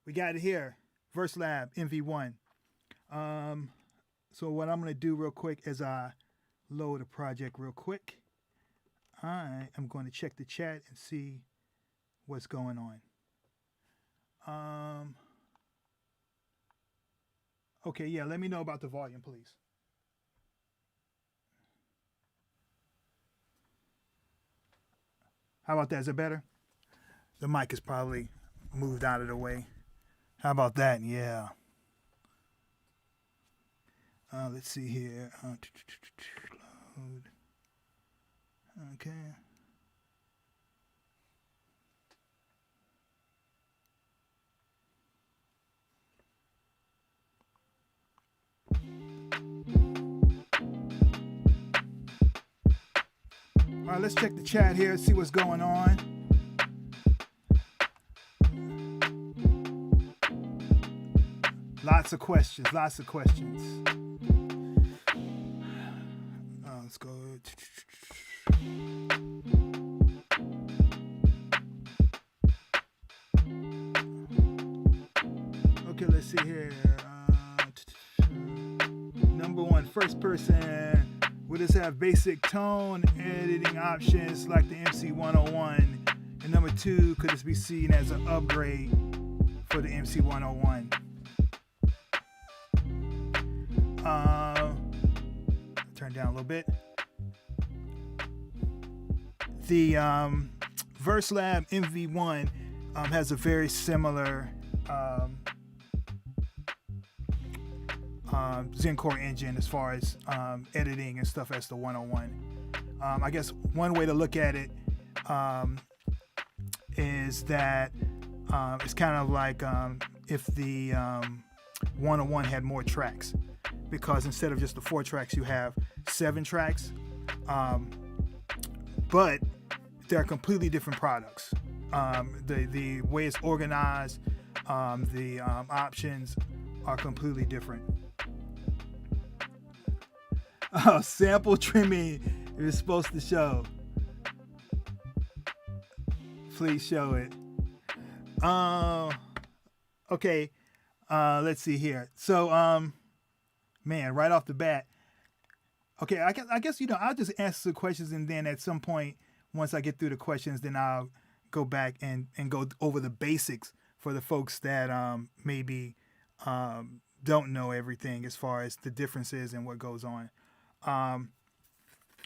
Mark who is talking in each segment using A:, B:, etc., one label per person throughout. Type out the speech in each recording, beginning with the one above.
A: We got it here. Verselab MV-1. So what I'm going to do real quick is I load a project real quick. I am going to check the chat and see what's going on. Okay, yeah, let me know about the volume, please. How about that? Is it better? The mic is probably moved out of the way. How about that? Yeah. Let's see here. Load. Okay. All right, let's check the chat here, see what's going on. Lots of questions, lots of questions. Let's go. Okay, let's see here. Number one, first person. Will this have basic tone editing options like the MC-101? And number two, could this be seen as an upgrade for the MC-101? Turn down a little bit. The Verselab MV-1 has a very similar Chord engine as far as editing and stuff as the 101. I guess one way to look at it is that it's kind of like if the 101 had more tracks, because instead of just the 4 tracks, you have 7 tracks. But they're completely different products. The way it's organized, the options are completely different. Sample trimming is supposed to show. Please show it. Okay. Let's see here. So, man, right off the bat. Okay, I guess I'll just ask the questions, and then at some point, once I get through the questions, then I'll go back and go over the basics for the folks that maybe don't know everything as far as the differences and what goes on.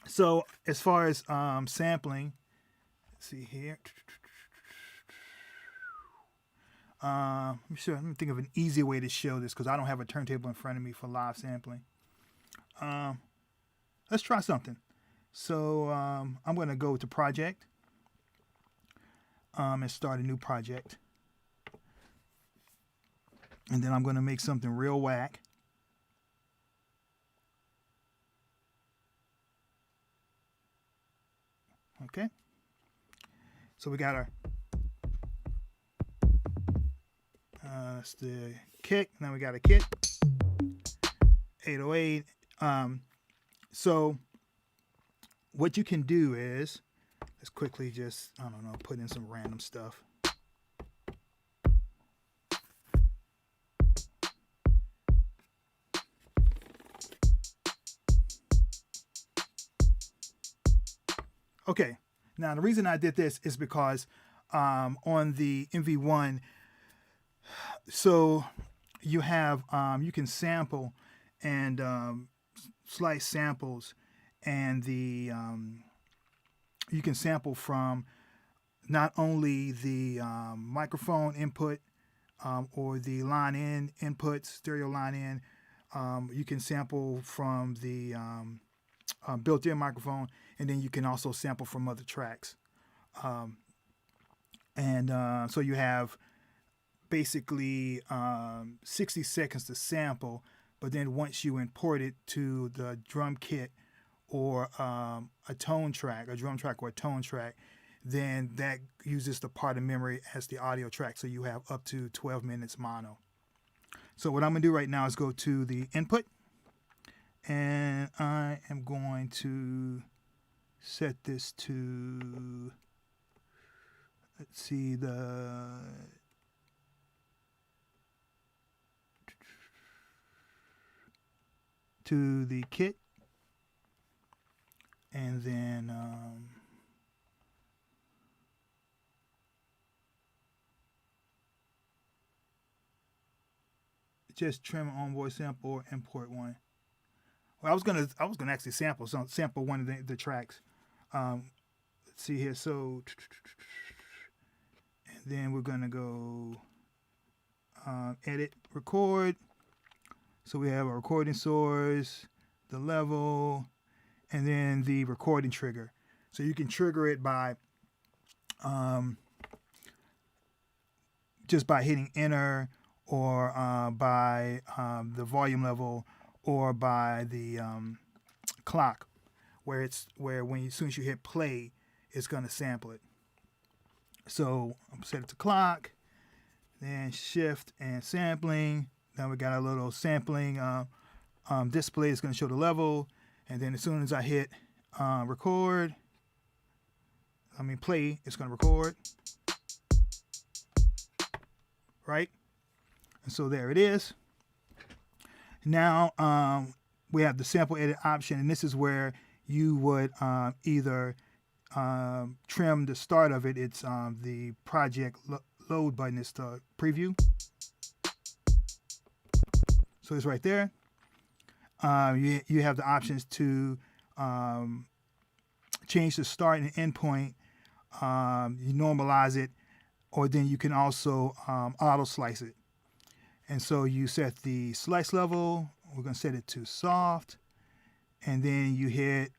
A: So as far as sampling, let's see here. Let me think of an easy way to show this, because I don't have a turntable in front of me for live sampling. Let's try something. So I'm going to go to project and start a new project. And then I'm going to make something real whack. Okay. So we got our that's the kick. Now we got a kick. 808. So what you can do is, let's quickly just, I don't know, put in some random stuff. Okay, now the reason I did this is because on the MV-1, so you have, you can sample and slice samples, and the you can sample from not only the microphone input or the line in input, stereo line in. You can sample from the built-in microphone, and then you can also sample from other tracks. So you have basically 60 seconds to sample, but then once you import it to the drum kit or a tone track, a drum track or a tone track, then that uses the part of memory as the audio track, so you have up to 12 minutes mono. So what I'm going to do right now is go to the input, and I am going to set this to, let's see, the to the kit, and then just trim on voice sample or import one. Well, I was gonna actually sample one of the tracks. Let's see here. So, and then we're gonna go edit, record. So we have a recording source, the level, and then the recording trigger. So you can trigger it by just by hitting enter, or by the volume level, or by the clock, where as soon as you hit play, it's going to sample it. So I'm set it to clock, then shift and sampling. Now we got a little sampling display. It's going to show the level, and then as soon as I hit play, it's going to record, right? And so there it is. Now we have the sample edit option, and this is where you would either trim the start of it. It's the project load button is the preview. So it's right there. You have the options to change the start and end point. You normalize it, or then you can also auto slice it. And so you set the slice level. We're going to set it to soft, and then you hit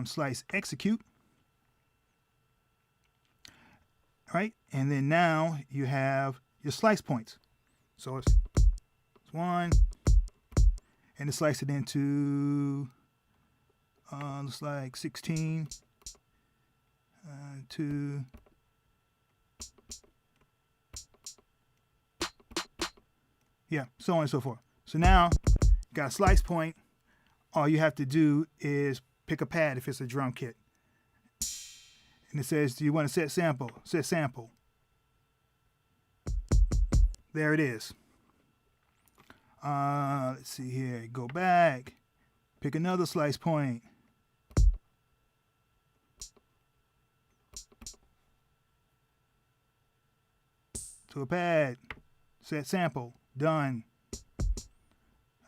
A: slice execute. Right, and then now you have your slice points. So it's 1, and it slice it into looks like 16, 2. Yeah, so on and so forth. So now you got a slice point. All you have to do is pick a pad if it's a drum kit. And it says, do you want to set sample? Set sample. There it is. Let's see here. Go back. Pick another slice point. To a pad. Set sample. Done.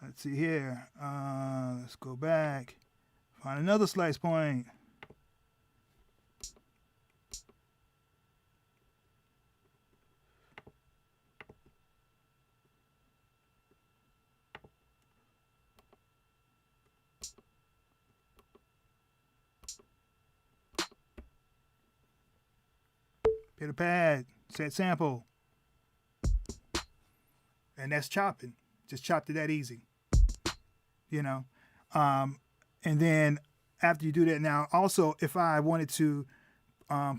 A: Let's see here. Let's go back. Find another slice point. Hit a pad. Set sample. And that's chopping. Just chopped it that easy. You know. And then after you do that, now also if I wanted to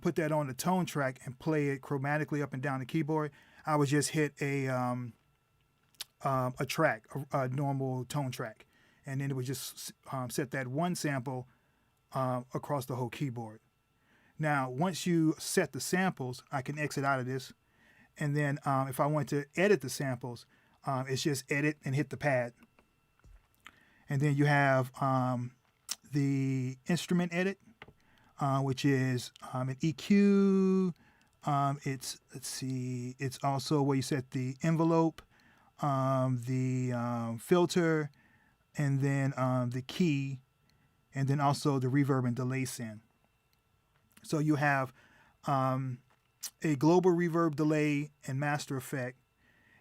A: put that on the tone track and play it chromatically up and down the keyboard, I would just hit a track, a normal tone track, and then it would just set that one sample across the whole keyboard. Now, once you set the samples, I can exit out of this, and then if I want to edit the samples, it's just edit and hit the pad. And then you have the instrument edit, which is an EQ. It's also where you set the envelope, the filter, and then the key, and then also the reverb and delay send. So you have a global reverb, delay, and master effect,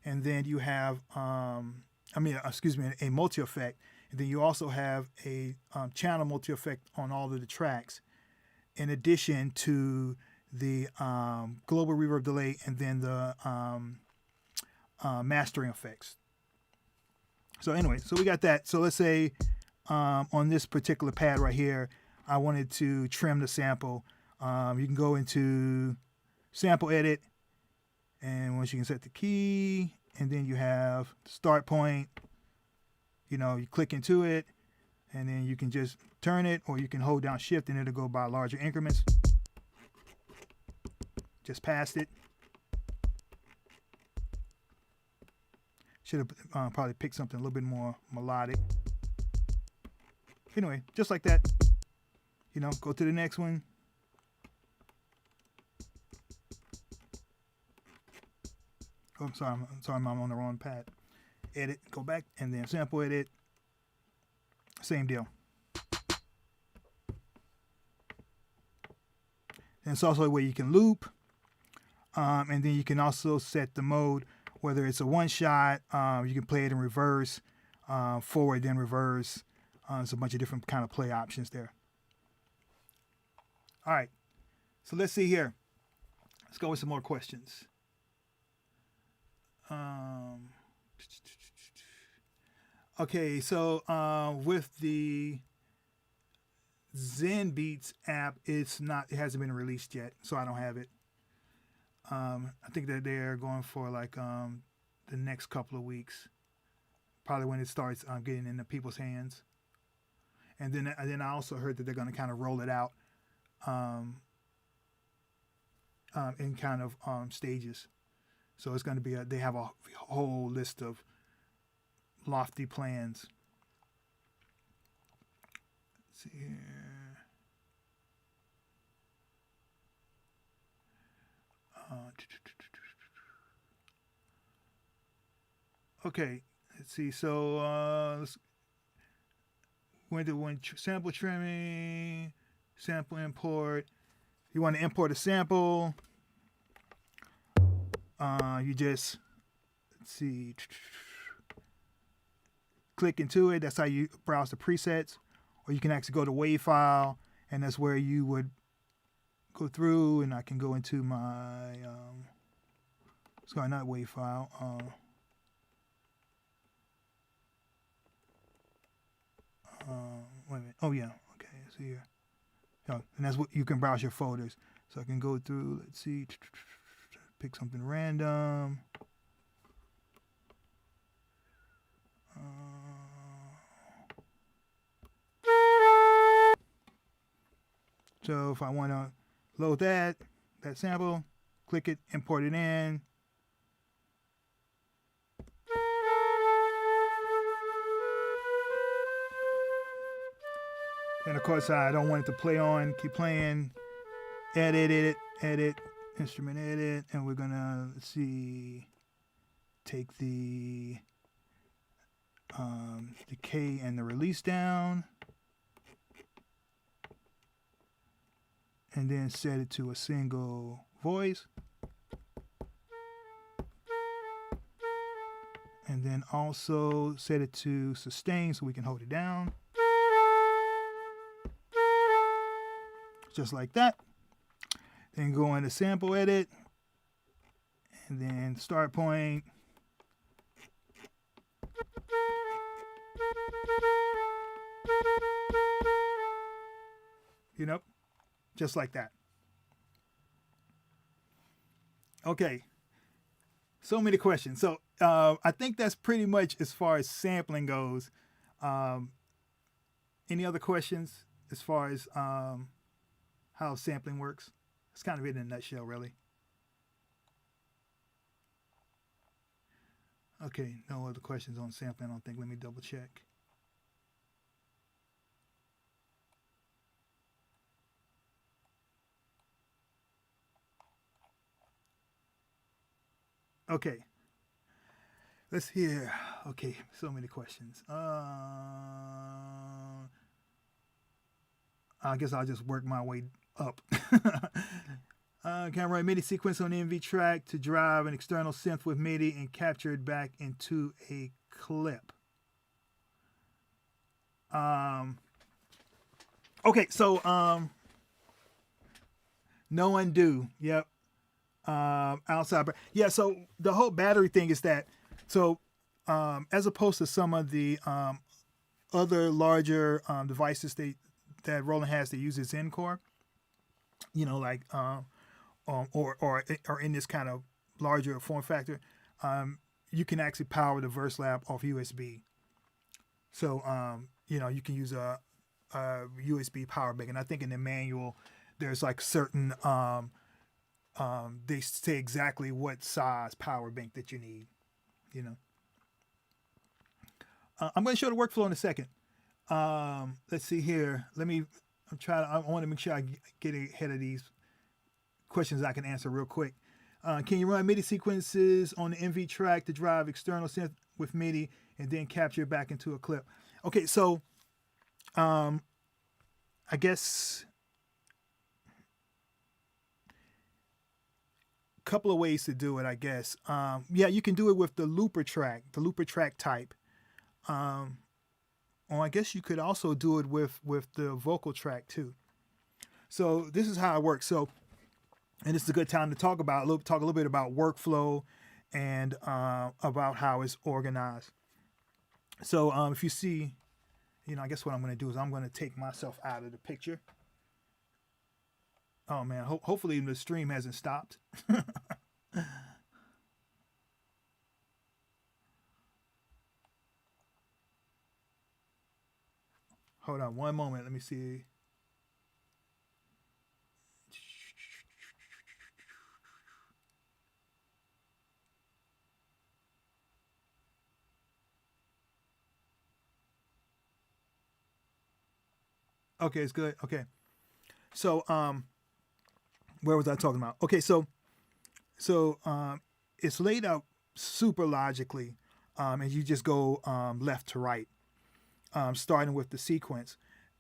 A: and then you have a multi-effect, and then you also have a channel multi-effect on all of the tracks, in addition to the global reverb, delay, and then the mastering effects. So anyway, so we got that. So let's say on this particular pad right here, I wanted to trim the sample. You can go into sample edit, and once you can set the key, and then you have start point, you click into it, and then you can just turn it, or you can hold down shift and it'll go by larger increments. Just past it. Should have probably picked something a little bit more melodic. Anyway, just like that. You know, go to the next one. Oh, I'm sorry, I'm on the wrong pad. Edit, go back, and then sample edit. Same deal. And it's also a way you can loop. And then you can also set the mode, whether it's a one shot, you can play it in reverse, forward, then reverse. There's a bunch of different kind of play options there. All right, so let's see here. Let's go with some more questions. Okay, so with the Zen Beats app, it hasn't been released yet, so I don't have it. I think that they're going for like the next couple of weeks, probably when it starts getting into people's hands. And then I also heard that they're going to kind of roll it out in kind of stages. So it's going to be they have a whole list of lofty plans. Let's see here. Okay, let's see. So let's went to one sample trimming, sample import. You want to import a sample. You just, let's see, click into it. That's how you browse the presets. Or you can actually go to WAV file, and that's where you would go through, and I can go into my, sorry, not WAV file. Wait a minute. Oh, yeah. Okay, see here. Yeah, and that's what you can browse your folders. So I can go through, let's see, pick something random. So if I want to load that sample, click it, import it in. And of course, I don't want it to play on, keep playing. Edit, instrument edit, and we're gonna, let's see, take the decay and the release down, and then set it to a single voice, and then also set it to sustain so we can hold it down, just like that. Then go into sample edit, and then start point. You know, just like that. Okay, so many questions. So I think that's pretty much as far as sampling goes. Any other questions as far as how sampling works? It's kind of it in a nutshell, really. Okay, no other questions on sampling, I don't think. Let me double check. Okay. Let's hear. Okay, so many questions. I guess I'll just work my way up. Can I write MIDI sequence on the MV track to drive an external synth with MIDI and capture it back into a clip? Okay, so no undo. Yep. Outside. Yeah, so the whole battery thing is that, so as opposed to some of the other larger devices that Roland has that uses Core, you know, like or in this kind of larger form factor, you can actually power the Verselab off USB. So you know, you can use a USB power bank, and I think in the manual there's like certain they say exactly what size power bank that you need. You know, I'm going to show the workflow in a second. Let's see here. I want to make sure I get ahead of these questions I can answer real quick. Can you run MIDI sequences on the MV track to drive external synth with MIDI and then capture it back into a clip? Okay, so I guess a couple of ways to do it, I guess. Yeah, you can do it with the looper track type. Or I guess you could also do it with the vocal track too. So this is how it works. So, and this is a good time to talk a little bit about workflow and about how it's organized. So if you see, I guess what I'm going to do is I'm going to take myself out of the picture. Oh man, hopefully the stream hasn't stopped. Hold on one moment. Let me see. Okay, it's good. Okay. So where was I talking about? Okay, so it's laid out super logically, and you just go left to right, starting with the sequence.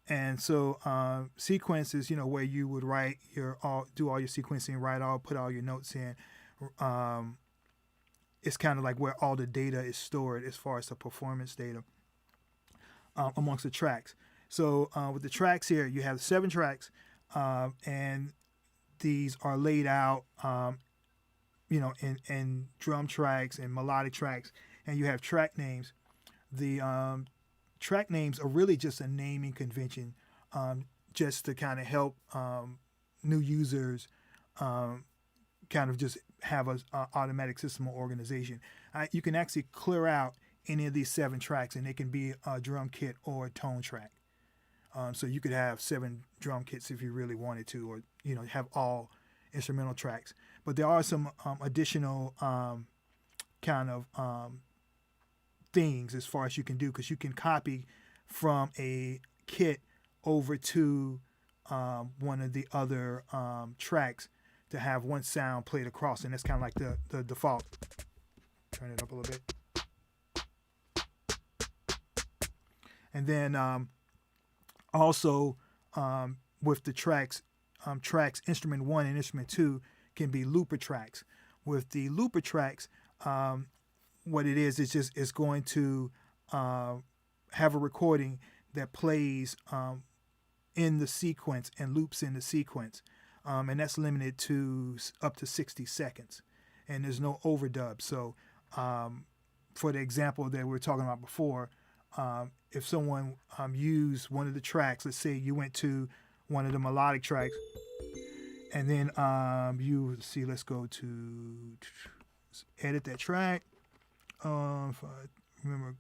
A: And so sequence is where you would write do all your sequencing, put all your notes in. It's kind of like where all the data is stored as far as the performance data amongst the tracks. So with the tracks here, you have 7 tracks, and these are laid out, in drum tracks and melodic tracks, and you have track names. The track names are really just a naming convention, just to kind of help new users kind of just have a automatic system of organization. You can actually clear out any of these 7 tracks, and it can be a drum kit or a tone track. So you could have 7 drum kits if you really wanted to, or have all instrumental tracks. But there are some additional kind of things as far as you can do, because you can copy from a kit over to one of the other tracks to have one sound played across, and that's kind of like the default. Turn it up a little bit. And then also with the tracks, instrument 1 and instrument 2 can be looper tracks. With the looper tracks, what it is just it's going to have a recording that plays in the sequence and loops in the sequence, and that's limited to up to 60 seconds, and there's no overdub. So for the example that we were talking about before, if someone used one of the tracks, let's say you went to one of the melodic tracks, and then let's go to edit that track. If I remember,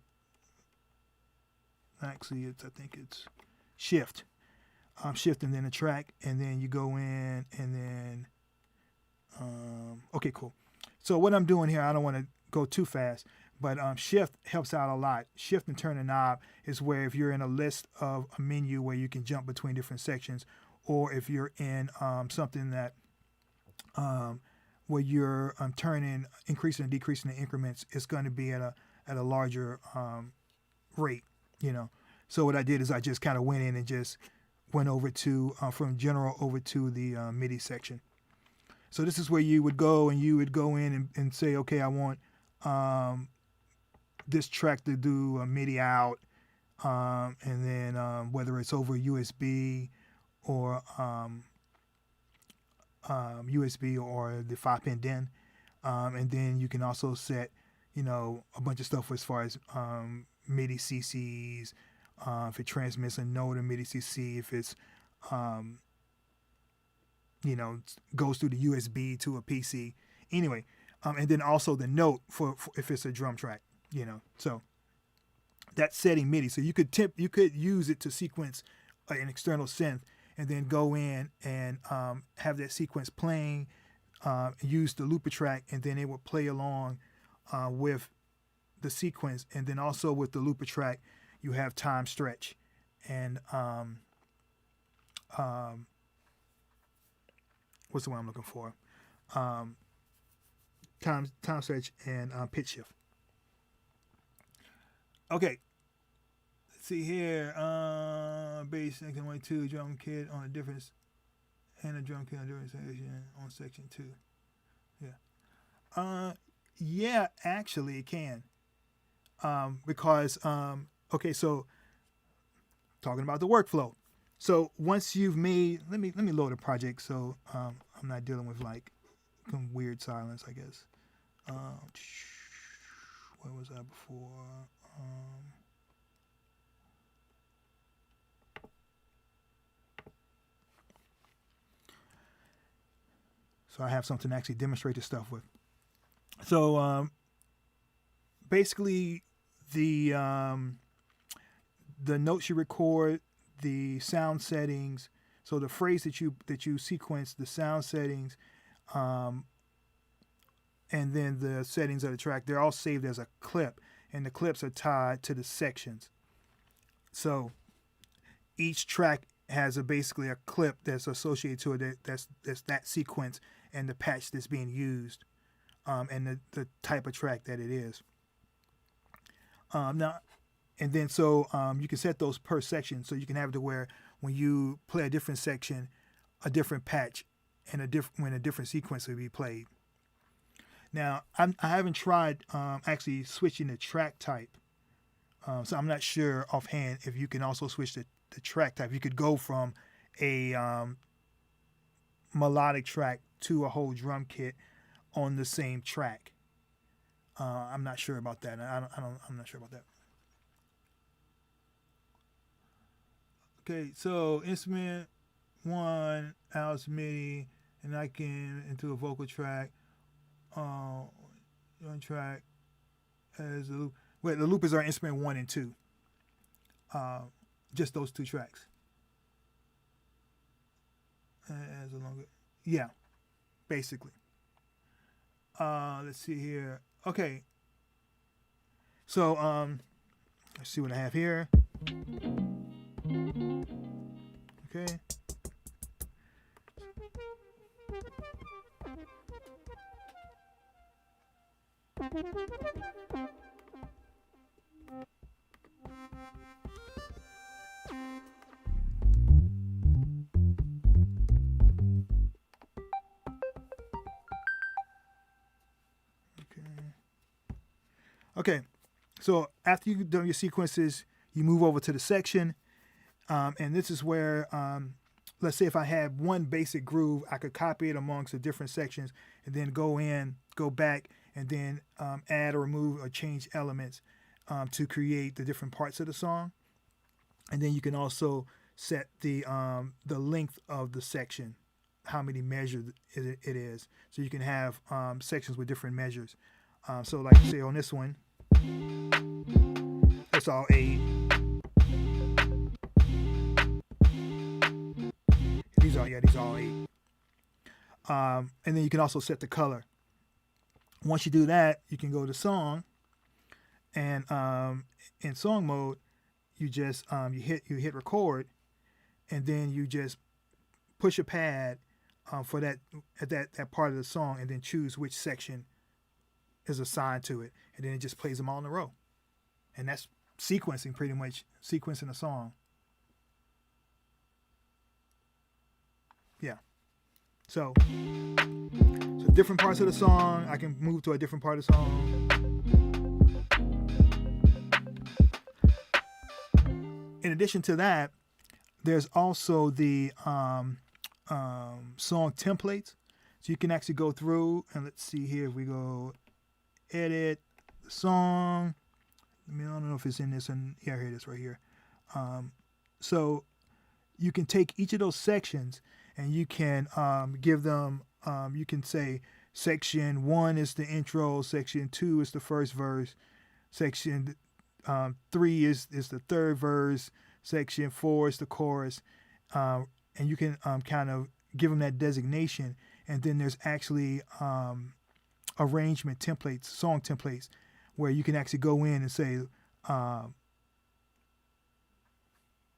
A: actually, I think it's shift. Shift and then a track, and then you go in, and then okay, cool. So what I'm doing here, I don't want to go too fast, but shift helps out a lot. Shift and turn a knob is where if you're in a list of a menu where you can jump between different sections, or if you're in something that where you're increasing and decreasing the increments, it's going to be at a larger rate, So what I did is I just kind of went in and just went over to from general over to the MIDI section. So this is where you would go in and say, okay, I want this track to do a MIDI out, and then whether it's over USB or the 5-pin DIN, and then you can also set a bunch of stuff as far as MIDI CCs, if it transmits a note or MIDI CC, if it's goes through the USB to a PC. Anyway, and then also the note for if it's a drum track, So that's setting MIDI. So you could use it to sequence an external synth, and then go in and have that sequence playing, use the looper track, and then it will play along with the sequence. And then also with the looper track, you have time stretch, and what's the one I'm looking for? Time switch and pitch shift. Okay. Let's see here. Bass section 1, 2, drum kit on a different, and a drum kit on a different section on section 2. Yeah. Yeah, actually it can. Because okay, so talking about the workflow. So once you've made, let me load a project so I'm not dealing with like some weird silence, I guess. Where was I before? So I have something to actually demonstrate this stuff with. So basically, the notes you record, the sound settings. So the phrase that you sequence, the sound settings, and then the settings of the track, they're all saved as a clip, and the clips are tied to the sections. So each track has basically a clip that's associated to it that's that sequence and the patch that's being used, and the type of track that it is. Now, and then so you can set those per section, so you can have it to where when you play a different section, a different patch, and when a different sequence will be played. Now, I haven't tried actually switching the track type, so I'm not sure offhand if you can also switch the track type. You could go from a melodic track to a whole drum kit on the same track. I'm not sure about that. I'm not sure about that. Okay, so instrument 1, Alice Midi, and I can into a vocal track. On track as a loop. Wait, the loop is our instrument 1 and 2. Just those two tracks. As a longer, yeah, basically. Let's see here. Okay. So let's see what I have here. Okay. Okay, so after you've done your sequences, you move over to the section, and this is where, let's say if I had one basic groove, I could copy it amongst the different sections, and then go back, and then add or remove or change elements to create the different parts of the song. And then you can also set the length of the section, how many measures it is. So you can have sections with different measures. So like say on this one, that's all 8. These are all 8. And then you can also set the color. Once you do that, you can go to song, and in song mode, you just you hit record, and then you just push a pad for that part of the song, and then choose which section is assigned to it, and then it just plays them all in a row, and that's sequencing, pretty much sequencing a song. Yeah. So different parts of the song, I can move to a different part of the song. In addition to that, there's also the song templates. So you can actually go through, and let's see here, if we go edit the song. I don't know if it's in this, and yeah, here it is right here. So you can take each of those sections, and you can give them, you can say section 1 is the intro, section 2 is the first verse, section 3 is the third verse, section 4 is the chorus, and you can kind of give them that designation. And then there's actually arrangement templates, song templates, where you can actually go in and say,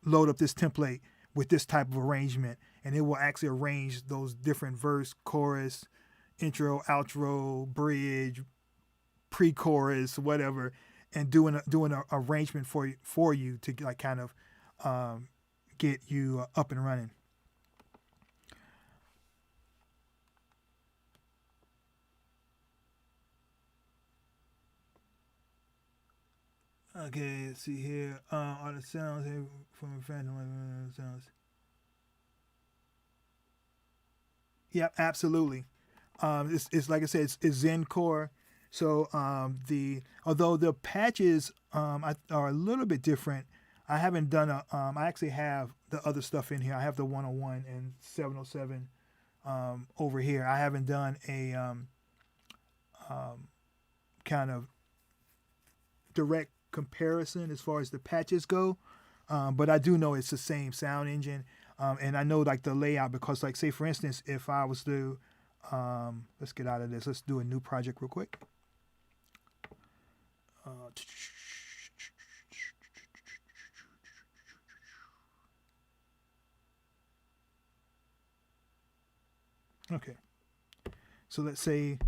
A: load up this template with this type of arrangement, and it will actually arrange those different verse, chorus, intro, outro, bridge, pre-chorus, whatever, and doing an arrangement for you to like kind of get you up and running. Okay, let's see here. Are the sounds here from random sounds? Yeah, absolutely. It's like I said, it's Zen Core. So although the patches are a little bit different, I haven't done I actually have the other stuff in here. I have the 101 and 707 over here. I haven't done a kind of direct comparison as far as the patches go, but I do know it's the same sound engine, and I know like the layout because, like, say for instance, if I was to let's get out of this. Let's do a new project real quick. Okay, so let's say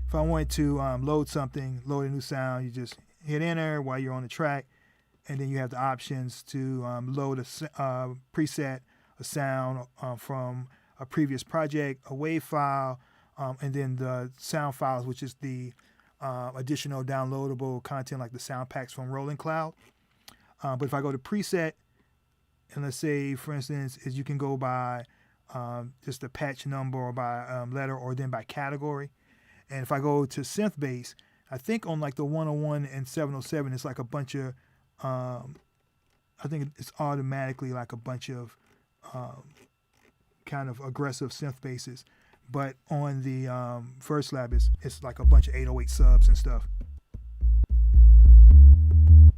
A: if I wanted to load a new sound, you just hit enter while you're on the track, and then you have the options to load a preset, a sound from a previous project, a WAV file, and then the sound files, which is the additional downloadable content like the sound packs from Roland Cloud. But if I go to preset, and let's say, for instance, is you can go by just a patch number or by letter or then by category. And if I go to synth bass, I think on like the 101 and 707, it's like a bunch of, I think it's automatically like a bunch of kind of aggressive synth basses. But on the Verselab, it's like a bunch of 808 subs and stuff.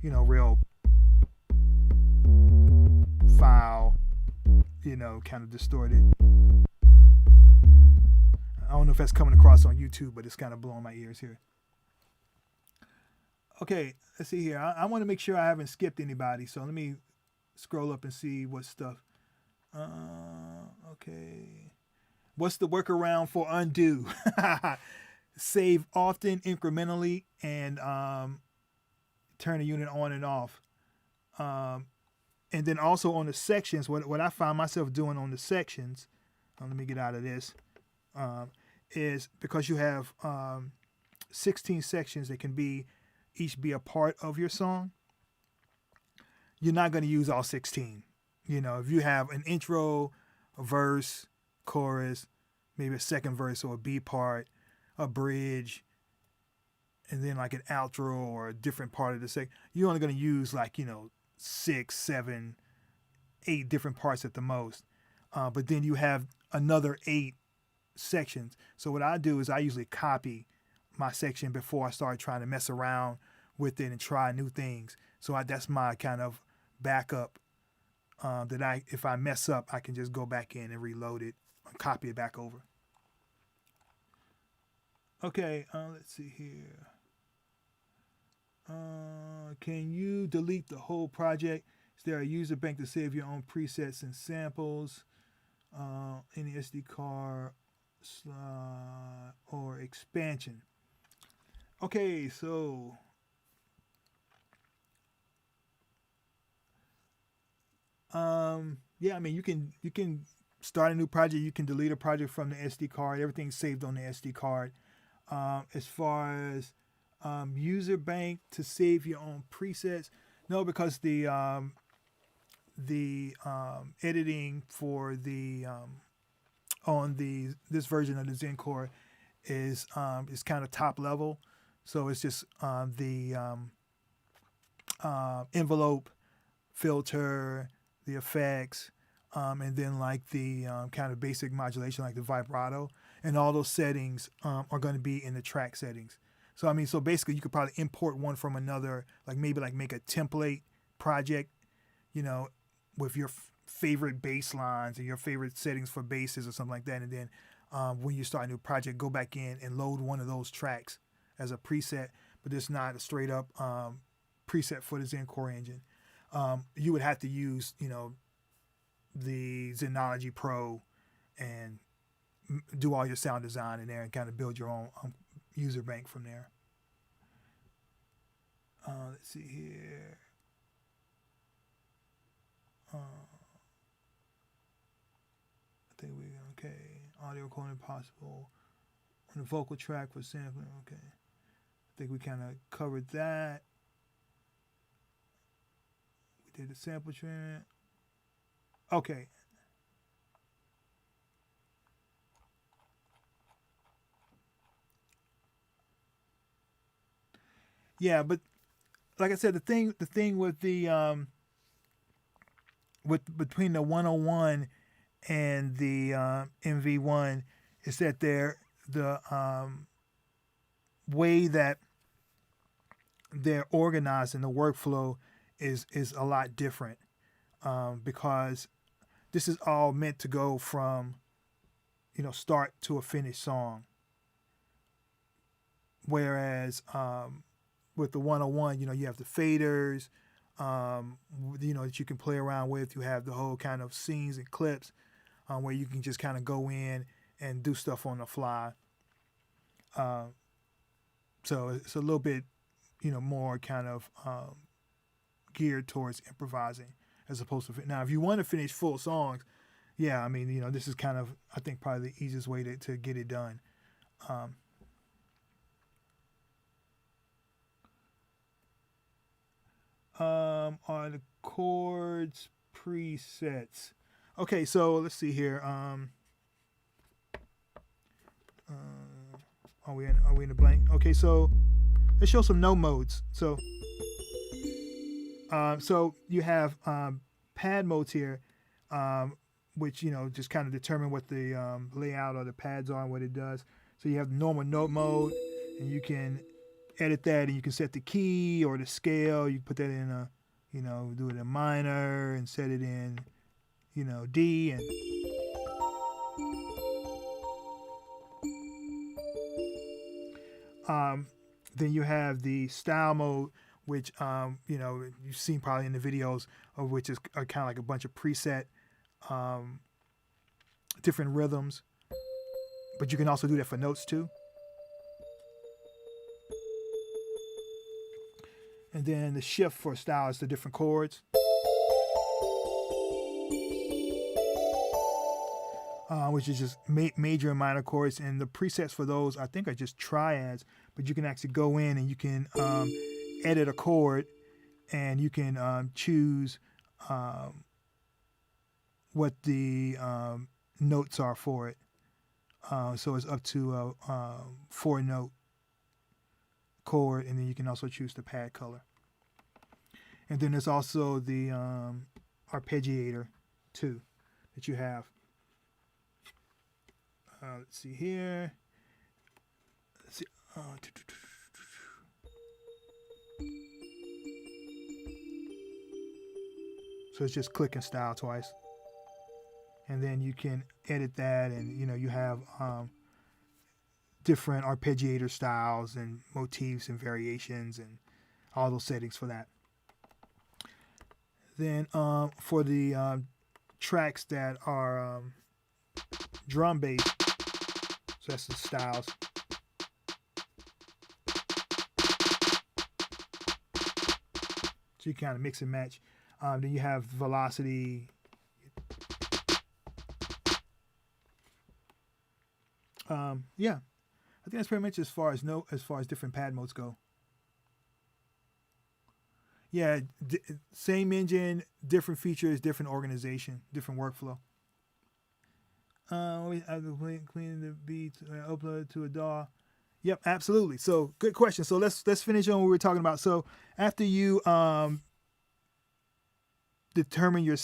A: You know, real foul, you know, kind of distorted. I don't know if that's coming across on YouTube, but it's kind of blowing my ears here. Okay, let's see here. I want to make sure I haven't skipped anybody, so let me scroll up and see what stuff. Okay. What's the workaround for undo? Save often, incrementally, and turn the unit on and off. And then also on the sections, what I find myself doing on the sections, let me get out of this, is because you have 16 sections that can each be a part of your song, you're not going to use all 16. You know, if you have an intro, a verse, chorus, maybe a second verse or a B part, a bridge, and then like an outro or a different part of the second, you're only going to use like, 6, 7, 8 different parts at the most. But then you have another 8 sections. So what I do is I usually copy my section before I start trying to mess around with it and try new things. So that's my kind of backup, that if I mess up, I can just go back in and reload it and copy it back over. Okay, let's see here. Can you delete the whole project? Is there a user bank to save your own presets and samples? Any SD card or expansion? Okay, so yeah, I mean, you can start a new project. You can delete a project from the SD card. Everything's saved on the SD card. As far as user bank to save your own presets, no, because the editing for the on this version of the Zen Core is kind of top level, so it's just the envelope, filter, the effects, and then like the kind of basic modulation like the vibrato, and all those settings are going to be in the track settings. So I mean, so basically you could probably import one from another, like maybe like make a template project, with your favorite bass lines and your favorite settings for basses or something like that. And then when you start a new project, go back in and load one of those tracks as a preset, but it's not a straight up preset for the Zen Core engine. You would have to use, the Xenology Pro and do all your sound design in there and kind of build your own user bank from there. Let's see here. I think okay. Audio recording possible on the vocal track for sampling. Okay. I think we kind of covered that. We did the sample trend. Okay. Yeah, but like I said, the thing with the between the 101 and the MV-1 is that the way that they're organized in the workflow is a lot different, because this is all meant to go from start to a finished song, whereas with the 101, you have the faders, that you can play around with. You have the whole kind of scenes and clips where you can just kind of go in and do stuff on the fly. So it's a little bit, more kind of geared towards improvising as opposed to now. If you want to finish full songs, yeah, I mean, this is kind of, I think, probably the easiest way to get it done. Are the chords presets? Okay, so let's see here. Are we in the blank? Okay, so let's show some note modes. So you have pad modes here, which just kind of determine what the layout of the pads are and what it does. So you have the normal note mode, and you can edit that, and you can set the key or the scale. You put that in a, do it in minor and set it in, D, and then you have the style mode, which you've seen probably in the videos, of which is kind of like a bunch of preset different rhythms, but you can also do that for notes too. And then the shift for style is the different chords. Which is just major and minor chords. And the presets for those, I think, are just triads. But you can actually go in and you can edit a chord, and you can choose what the notes are for it. So it's up to a 4-note chord, and then you can also choose the pad color. And then there's also the arpeggiator too that you have. Let's see here. Let's see. So it's just click and style twice, and then you can edit that, and you have different arpeggiator styles and motifs and variations and all those settings for that. Then for the tracks that are drum based, so that's the styles. So you kind of mix and match. Then you have velocity. Yeah, I think that's pretty much as far as different pad modes go. Yeah, same engine, different features, different organization, different workflow. We have to clean the beats, upload to a DAW. Yep, absolutely. So good question. So let's finish on what we were talking about. So after you determine your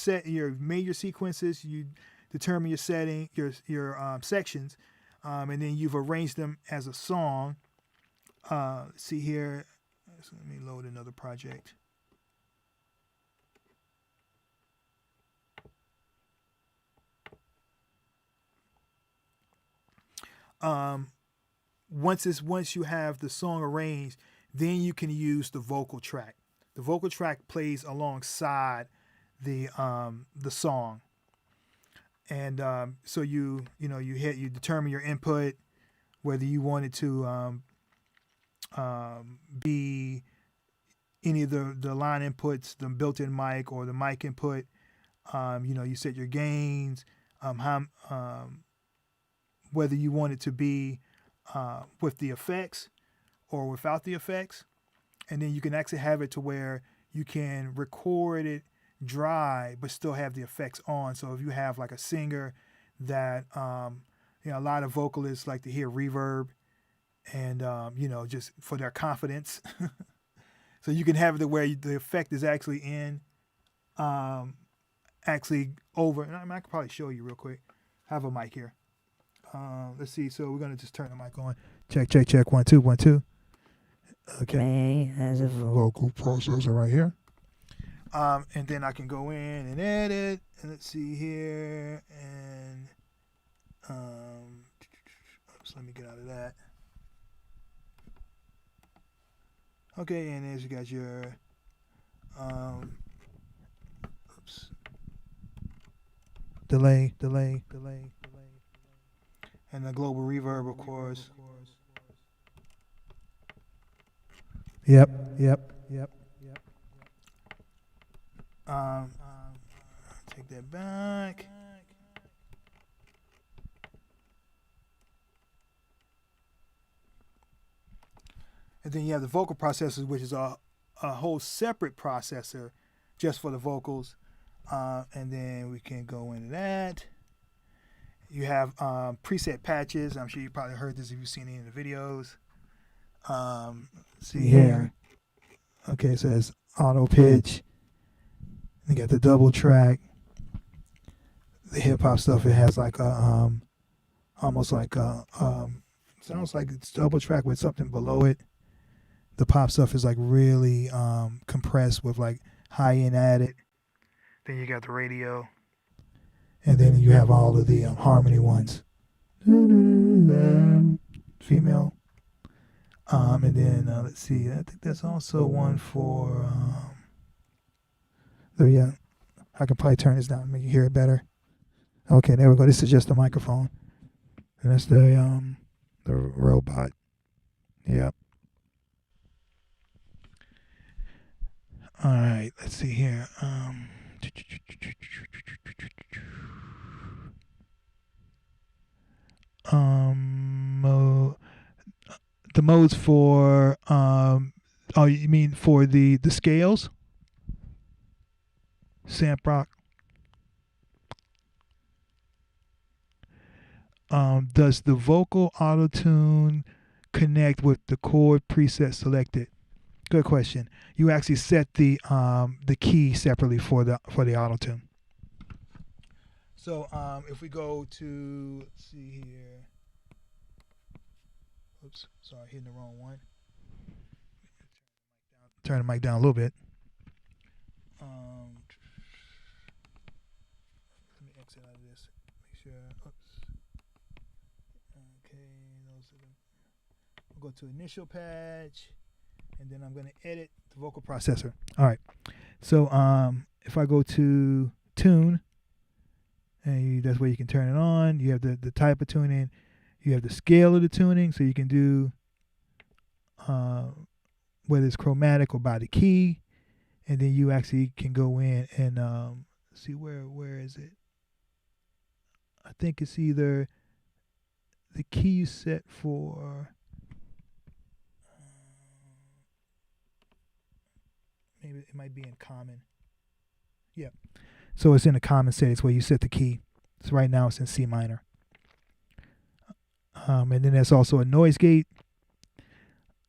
A: major sequences, you determine your setting, your sections, and then you've arranged them as a song. Let's see here. So let me load another project. Once you have the song arranged, then you can use the vocal track. the vocal track plays alongside the song, and so you determine your input, whether you want it to be any of the line inputs, the built-in mic or the mic input. You set your gains, whether you want it to be with the effects or without the effects. And then you can actually have it to where you can record it dry but still have the effects on. So if you have like a singer that a lot of vocalists like to hear reverb and just for their confidence. So you can have it to where the effect is actually in actually over. And I could probably show you real quick. I have a mic here. Let's see. So we're gonna just turn the mic on. Check 1 2 1 2. Okay. As a vocal processor right here. And then I can go in and edit. And let's see here. And oops, let me get out of that. Okay, and there's you got your delay, and the global reverb, of course. Yep. Take that back. And then you have the vocal processors, which is a whole separate processor just for the vocals. And then we can go into that. You have preset patches. I'm sure you probably heard this if you've seen any of the videos. See here. Okay, it says auto pitch. You got the double track. The hip hop stuff, it has like a almost like a sounds like it's double track with something below it. The pop stuff is like really compressed with like high end added. Then you got the radio. And then you have all of the harmony ones. Female. And then let's see, I think there's also one for there. Yeah, I can probably turn this down and make you hear it better. Okay, there we go. This is just the microphone. And that's the robot. Yep. All right, let's see here. The modes for oh, you mean for the scales? Samp rock. Does the vocal auto tune connect with the chord preset selected? Good question. You actually set the key separately for the auto tune. So if we go to, let's see here. Oops, sorry, hitting the wrong one. Turn the mic down a little bit. Let me exit out of this. Make sure. Oops. Okay, those are the. We'll go to initial patch, and then I'm going to edit the vocal processor. All right. So if I go to tune, and that's where you can turn it on. You have the type of tuning. You have the scale of the tuning, so you can do whether it's chromatic or by the key, and then you actually can go in and see where is it. I think it's either the key you set for. Maybe it might be in common. Yeah. So it's in the common settings where you set the key. So right now it's in C minor. And then there's also a noise gate.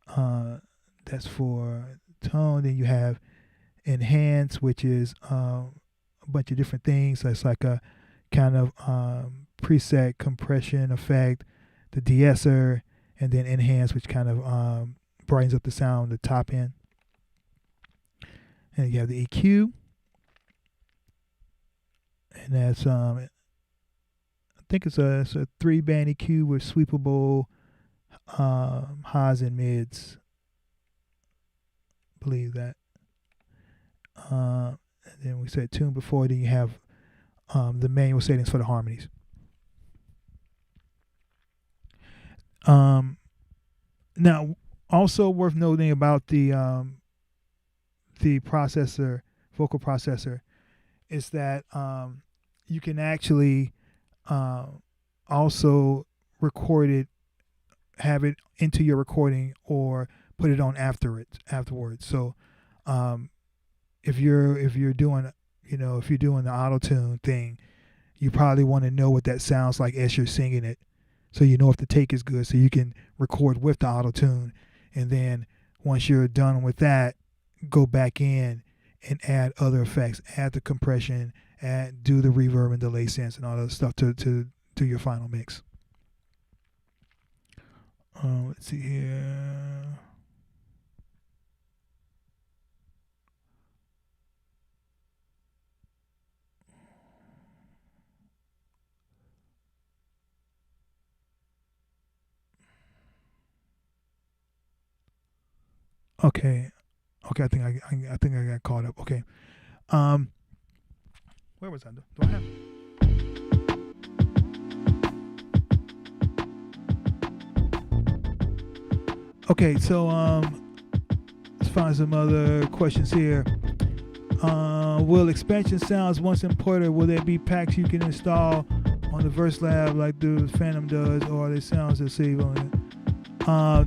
A: That's for tone. Then you have enhance, which is a bunch of different things. So it's like a kind of preset compression effect, the de-esser, and then enhance, which kind of brightens up the sound, the top end. And you have the EQ. And that's I think it's a 3-band EQ with sweepable highs and mids. Believe that. And then we said tune before. Then you have the manual settings for the harmonies. Now, also worth noting about the processor, vocal processor, is that you can actually also record it, have it into your recording, or put it on afterwards. So if you're doing, if you're doing the auto tune thing, you probably want to know what that sounds like as you're singing it, so you know if the take is good, so you can record with the auto tune, and then once you're done with that, go back in and add other effects, add the compression, do the reverb and delay sense and all that stuff to do your final mix. Let's see here. Okay, I think I got caught up. Okay, where was I? Do I have? Okay, so let's find some other questions here. Will expansion sounds once imported, will there be packs you can install on the Verselab like the Phantom does, or are they sounds that save on it? I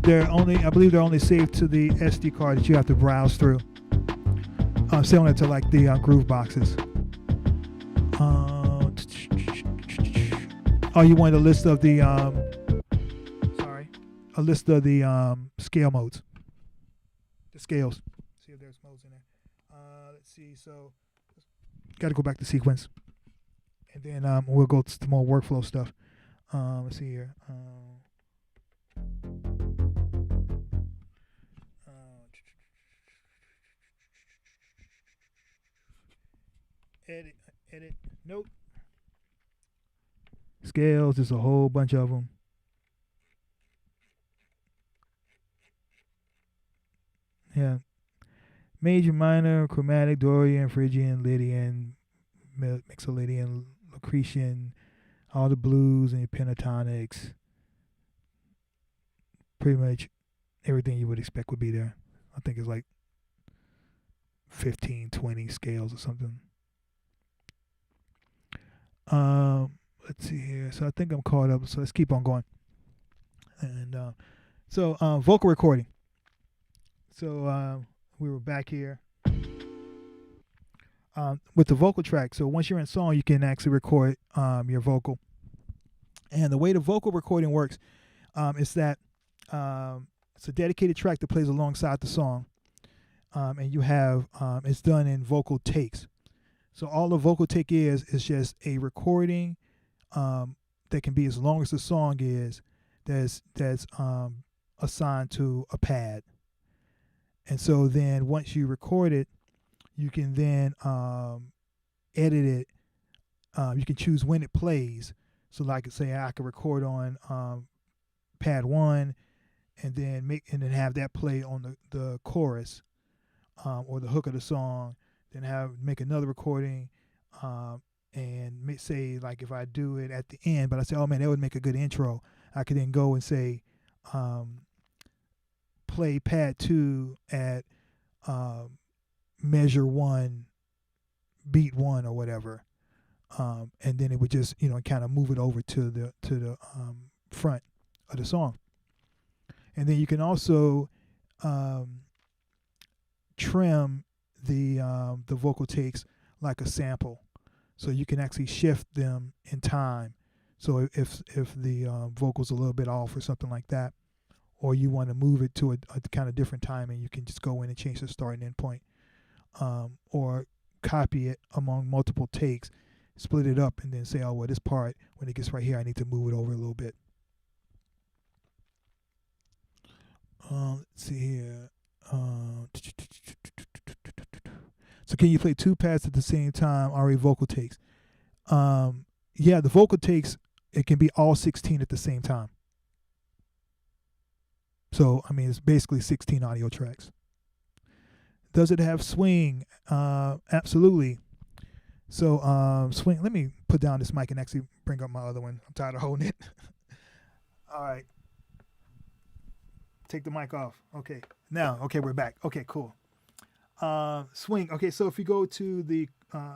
A: believe they're only saved to the SD card that you have to browse through. Similar to like the Groove boxes. You want a list of the scale modes, the scales. See if there's modes in there. Let's see. So, got to go back to sequence, and then we'll go to more workflow stuff. Let's see here. Edit. Nope. Scales. There's a whole bunch of them. Yeah. Major, minor, chromatic, Dorian, Phrygian, Lydian, Mixolydian, Lucretian, all the blues and pentatonics. Pretty much everything you would expect would be there. I think it's like 15, 20 scales or something. Let's see here. So I think I'm caught up. So let's keep on going. And vocal recording. So we were back here with the vocal track. So once you're in song, you can actually record your vocal. And the way the vocal recording works is that it's a dedicated track that plays alongside the song. And you have, it's done in vocal takes. So all the vocal take is just a recording that can be as long as the song is, that's assigned to a pad. And so then once you record it, you can then edit it. You can choose when it plays. So like say I could record on pad 1 and then have that play on the chorus or the hook of the song. Then make another recording and say like if I do it at the end, but I say, oh man, that would make a good intro. I could then go and say play pad 2 at measure 1, beat 1 or whatever, and then it would just kind of move it over to the front of the song. And then you can also trim the vocal takes like a sample, so you can actually shift them in time. So if the vocal's a little bit off or something like that, or you want to move it to a kind of different timing, you can just go in and change the start and end point, or copy it among multiple takes, split it up, and then say, oh well, this part when it gets right here, I need to move it over a little bit. Let's see here. So can you play 2 pads at the same time, already vocal takes? Yeah, the vocal takes, it can be all 16 at the same time. So, I mean, it's basically 16 audio tracks. Does it have swing? Absolutely. So swing. Let me put down this mic and actually bring up my other one. I'm tired of holding it. All right. Take the mic off. Okay. Now, okay, we're back. Okay, cool. Swing. Okay, so if you go to the, I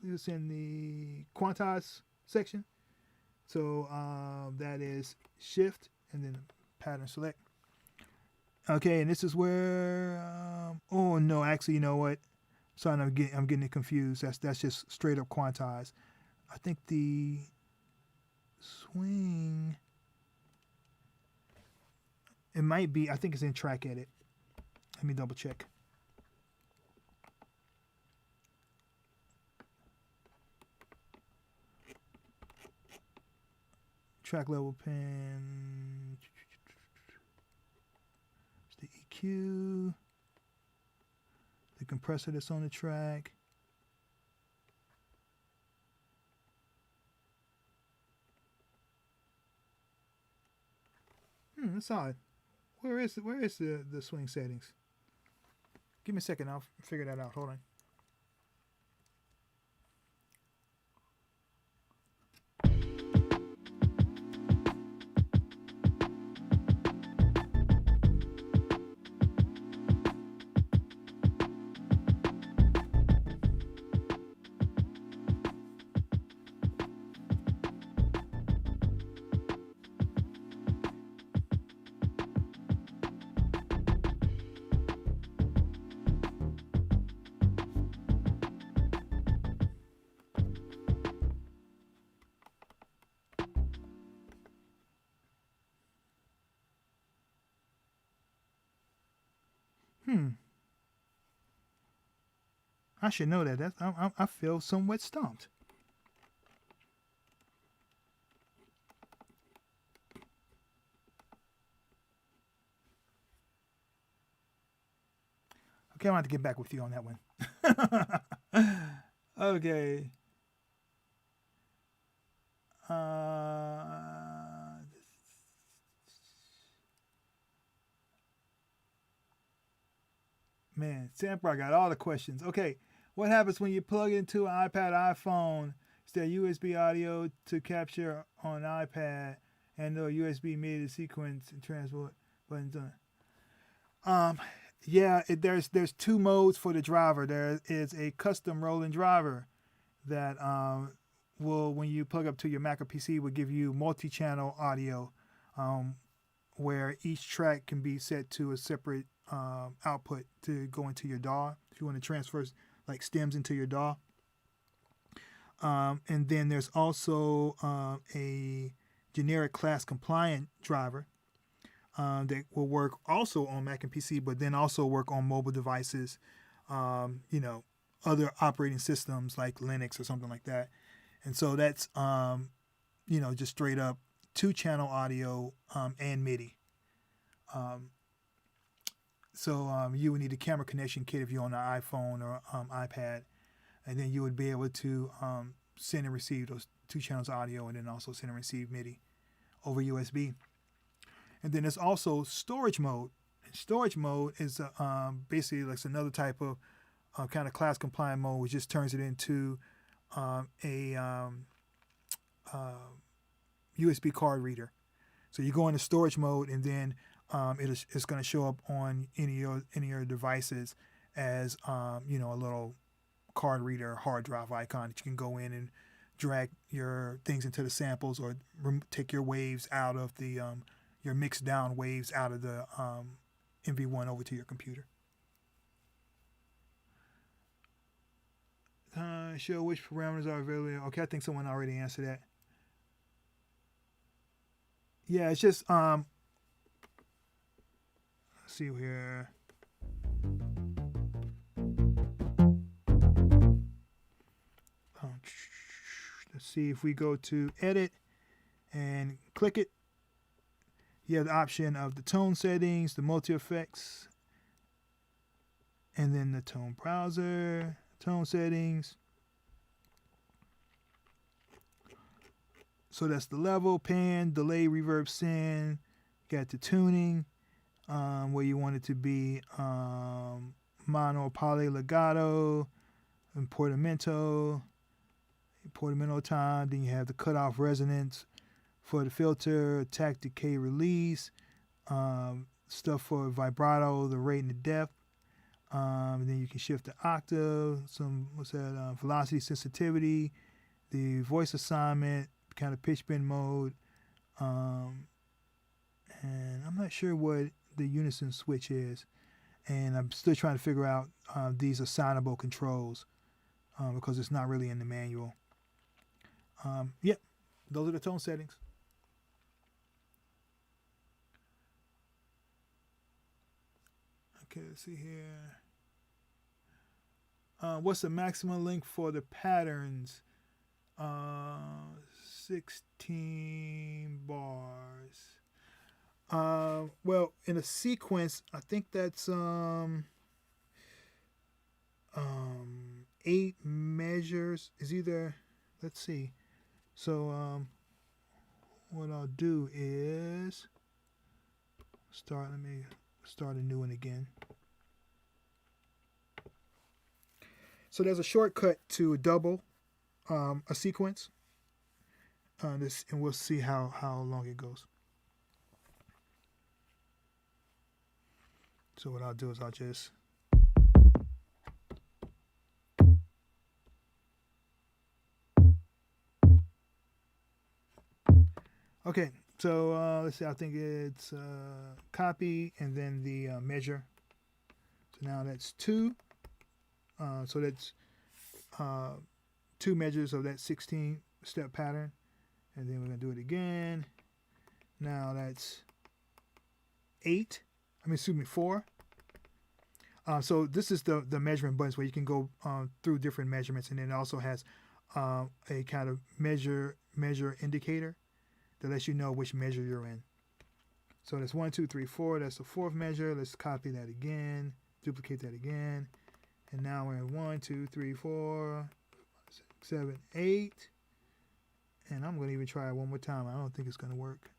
A: believe it's in the quantize section. So that is shift and then pattern select. Okay, and this is where, oh no, actually, you know what? Sorry, I'm getting it confused. That's just straight up quantize. I think the swing, it might be, I think it's in track edit. Let me double check. Track level pen. It's the EQ. The compressor that's on the track. That's odd. Where is the swing settings? Give me a second. I'll figure that out. Hold on. I should know that. I feel somewhat stumped. Okay, I'm going to have to get back with you on that one. Okay. Man, Samper, I got all the questions. Okay, what happens when you plug into an iPad, iPhone? Is there USB audio to capture on iPad and no USB MIDI sequence and transport buttons on? Yeah, there's two modes for the driver. There is a custom Roland driver that will, when you plug up to your Mac or PC, will give you multi-channel audio, where each track can be set to a separate output to go into your DAW if you want to transfer like stems into your DAW. And then there's also a generic class compliant driver that will work also on Mac and PC, but then also work on mobile devices, other operating systems like Linux or something like that. And so that's, just straight up 2-channel audio and MIDI. So you would need a camera connection kit if you're on an iPhone or iPad, and then you would be able to send and receive those 2 channels audio, and then also send and receive MIDI over USB. And then there's also storage mode. And storage mode is basically like another type of kind of class compliant mode, which just turns it into a USB card reader. So you go into storage mode, and then it's going to show up on any of your devices as a little card reader, hard drive icon that you can go in and drag your things into the samples, or take your waves out of the your mixed down waves out of the MV-1 over to your computer. Show which parameters are available. Okay, I think someone already answered that. Yeah, it's just let's see here. Let's see if we go to edit and click it. You have the option of the tone settings, the multi effects, and then the tone browser, tone settings. So that's the level, pan, delay, reverb, send. Got the tuning. where you want it to be mono, poly, legato, and portamento time. Then you have the cutoff resonance for the filter, attack, decay, release, stuff for vibrato, the rate and the depth. And then you can shift the octave, some velocity, sensitivity, the voice assignment, kind of pitch bend mode, and I'm not sure what the unison switch is, and I'm still trying to figure out these assignable controls because it's not really in the manual. Yep, those are the tone settings. Okay, let's see here. What's the maximum length for the patterns? 16 bars. Well, in a sequence, I think that's 8 measures. Is either, let's see. So what I'll do is let me start a new one again. So there's a shortcut to double a sequence. And we'll see how long it goes. So what I'll do is I'll just okay. So let's see. I think it's copy and then the measure. So now that's 2. So that's 2 measures of that 16-step pattern, and then we're gonna do it again. Now that's 4. So this is the measurement buttons where you can go through different measurements, and then it also has a kind of measure indicator that lets you know which measure you're in. So that's 1, 2, 3, 4. That's the 4th measure. Let's copy that again, duplicate that again, and now we're in 1, 2, 3, 4, 6, 7, 8. And I'm gonna even try it one more time. I don't think it's gonna work.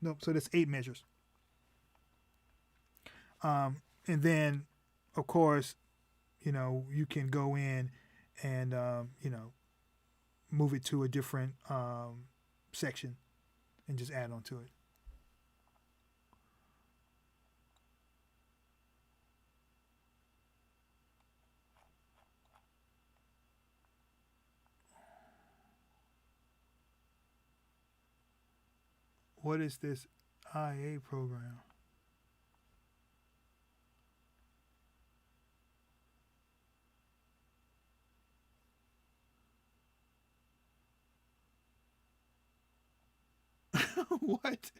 A: Nope, so that's 8 measures. And then, of course, you can go in and, move it to a different section and just add on to it. What is this IA program? What?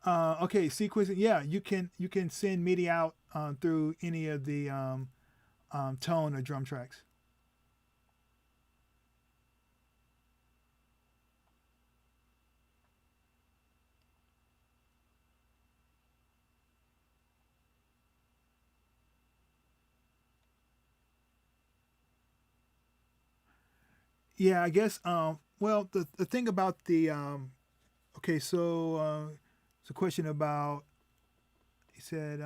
A: Okay, sequencing. Yeah, you can send MIDI out through any of the tone or drum tracks. Yeah, I guess. Well, the thing about the okay, so it's a question about. He said,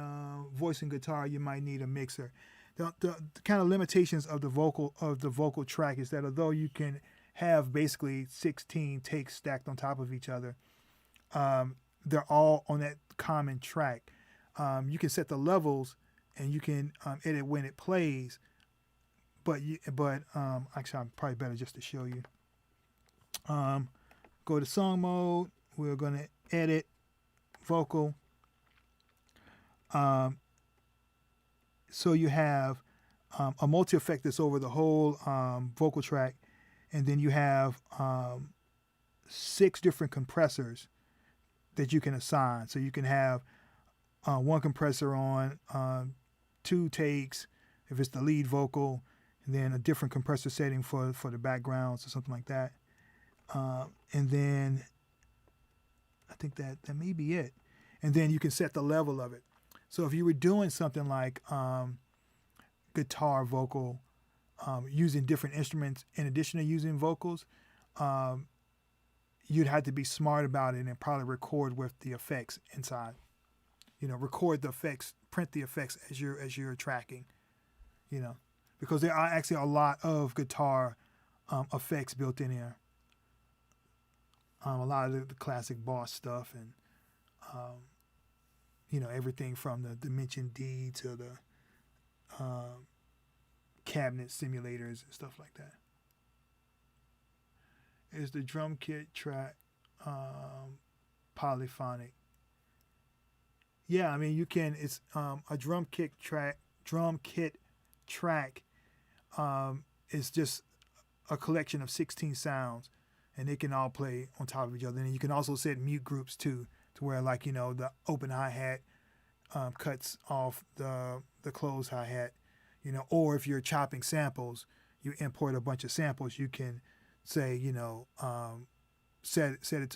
A: voice and guitar, you might need a mixer. The kind of limitations of the vocal track is that although you can have basically 16 takes stacked on top of each other, they're all on that common track. You can set the levels and you can edit when it plays. But actually, I'm probably better just to show you. Go to song mode. We're going to edit vocal. So you have a multi-effect that's over the whole vocal track, and then you have 6 different compressors that you can assign. So you can have one compressor on 2 takes if it's the lead vocal, and then a different compressor setting for the backgrounds or something like that. And then I think that may be it. And then you can set the level of it. So if you were doing something like, guitar vocal using different instruments in addition to using vocals, you'd have to be smart about it and probably record with the effects inside. Record the effects, print the effects as you're tracking. Because there are actually a lot of guitar effects built in here. A lot of the classic Boss stuff and everything from the Dimension D to the cabinet simulators and stuff like that. Is the drum kit track polyphonic? Yeah, I mean you can. It's a drum kit track. Is just a collection of 16 sounds, and they can all play on top of each other. And you can also set mute groups too, to where the open hi-hat cuts off the closed hi-hat. Or if you're chopping samples, you import a bunch of samples. You can say set it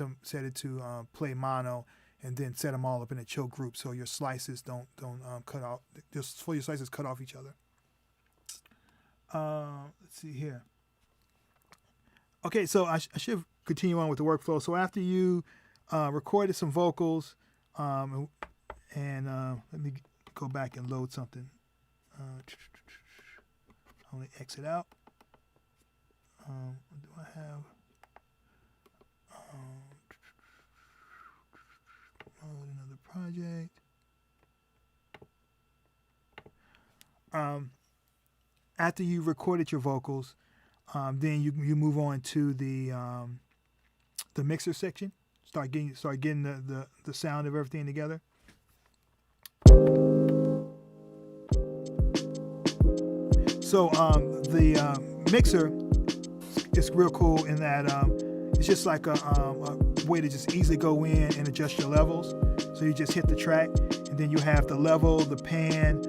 A: to play mono, and then set them all up in a choke group so your slices don't cut off. Just for your slices cut off each other. Let's see here. Okay, so I should continue on with the workflow. So after you recorded some vocals, and let me go back and load something. I'm going to exit out. What do I have? Load another project. After you recorded your vocals, then you move on to the mixer section. Start getting the sound of everything together. So the mixer is real cool in that it's just like a way to just easily go in and adjust your levels. So you just hit the track, and then you have the level, the pan,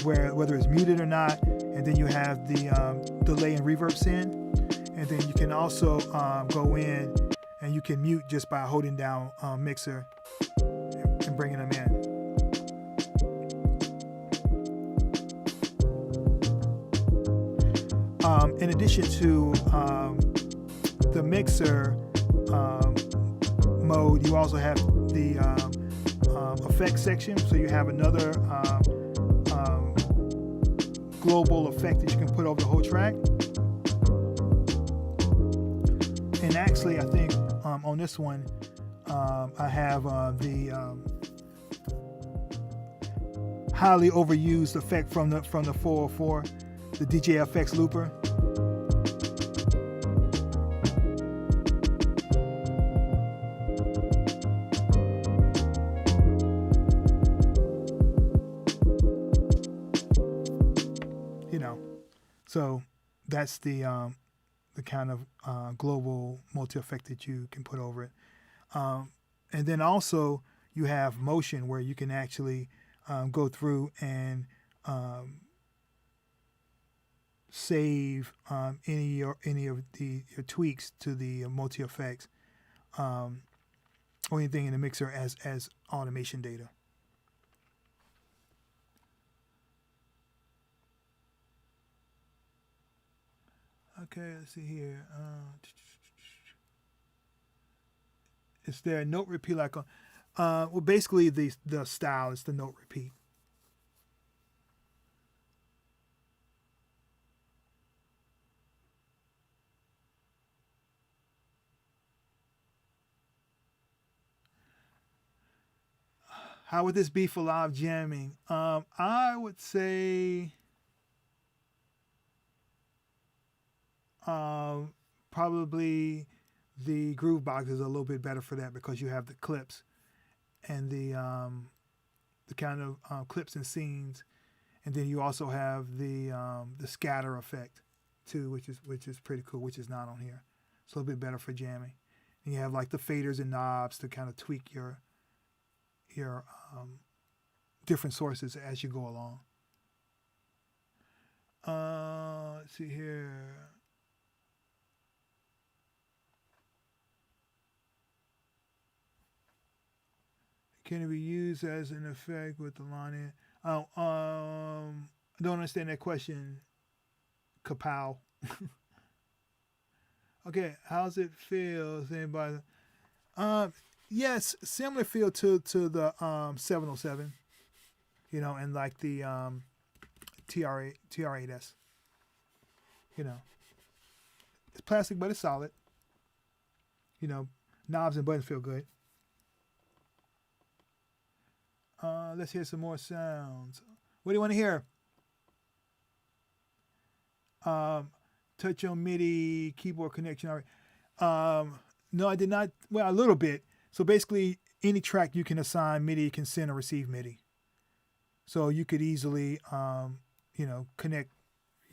A: whether it's muted or not, and then you have the delay and reverb send, and then you can also go in and you can mute just by holding down mixer and bringing them in. In addition to the mixer mode, you also have the effects section. So you have another global effect that you can put over the whole track. And actually, I think on this one, I have the highly overused effect from the 404, the DJFX looper. So that's the kind of global multi-effect that you can put over it. And then also you have motion, where you can actually go through and save any of your tweaks to the multi-effects or anything in the mixer as automation data. Okay, let's see here. Is there a note repeat like on? Well, basically the style is the note repeat. How would this be for live jamming? I would say probably the groove box is a little bit better for that, because you have the clips and the kind of clips and scenes, and then you also have the scatter effect too, which is pretty cool, which is not on here. It's a little bit better for jamming. And you have like the faders and knobs to kind of tweak your different sources as you go along. Let's see here. Can it be used as an effect with the line in? don't understand that question, Kapow. Okay, how's it feel? Is anybody? Yes, similar feel to the 707. You know, and like the TR8S. You know, it's plastic, but it's solid. You know, knobs and buttons feel good. Let's hear some more sounds. What do you want to hear? Touch on MIDI keyboard connection. All right. No, I did not. Well, a little bit. So basically, any track you can assign MIDI can send or receive MIDI. So you could easily, you know, connect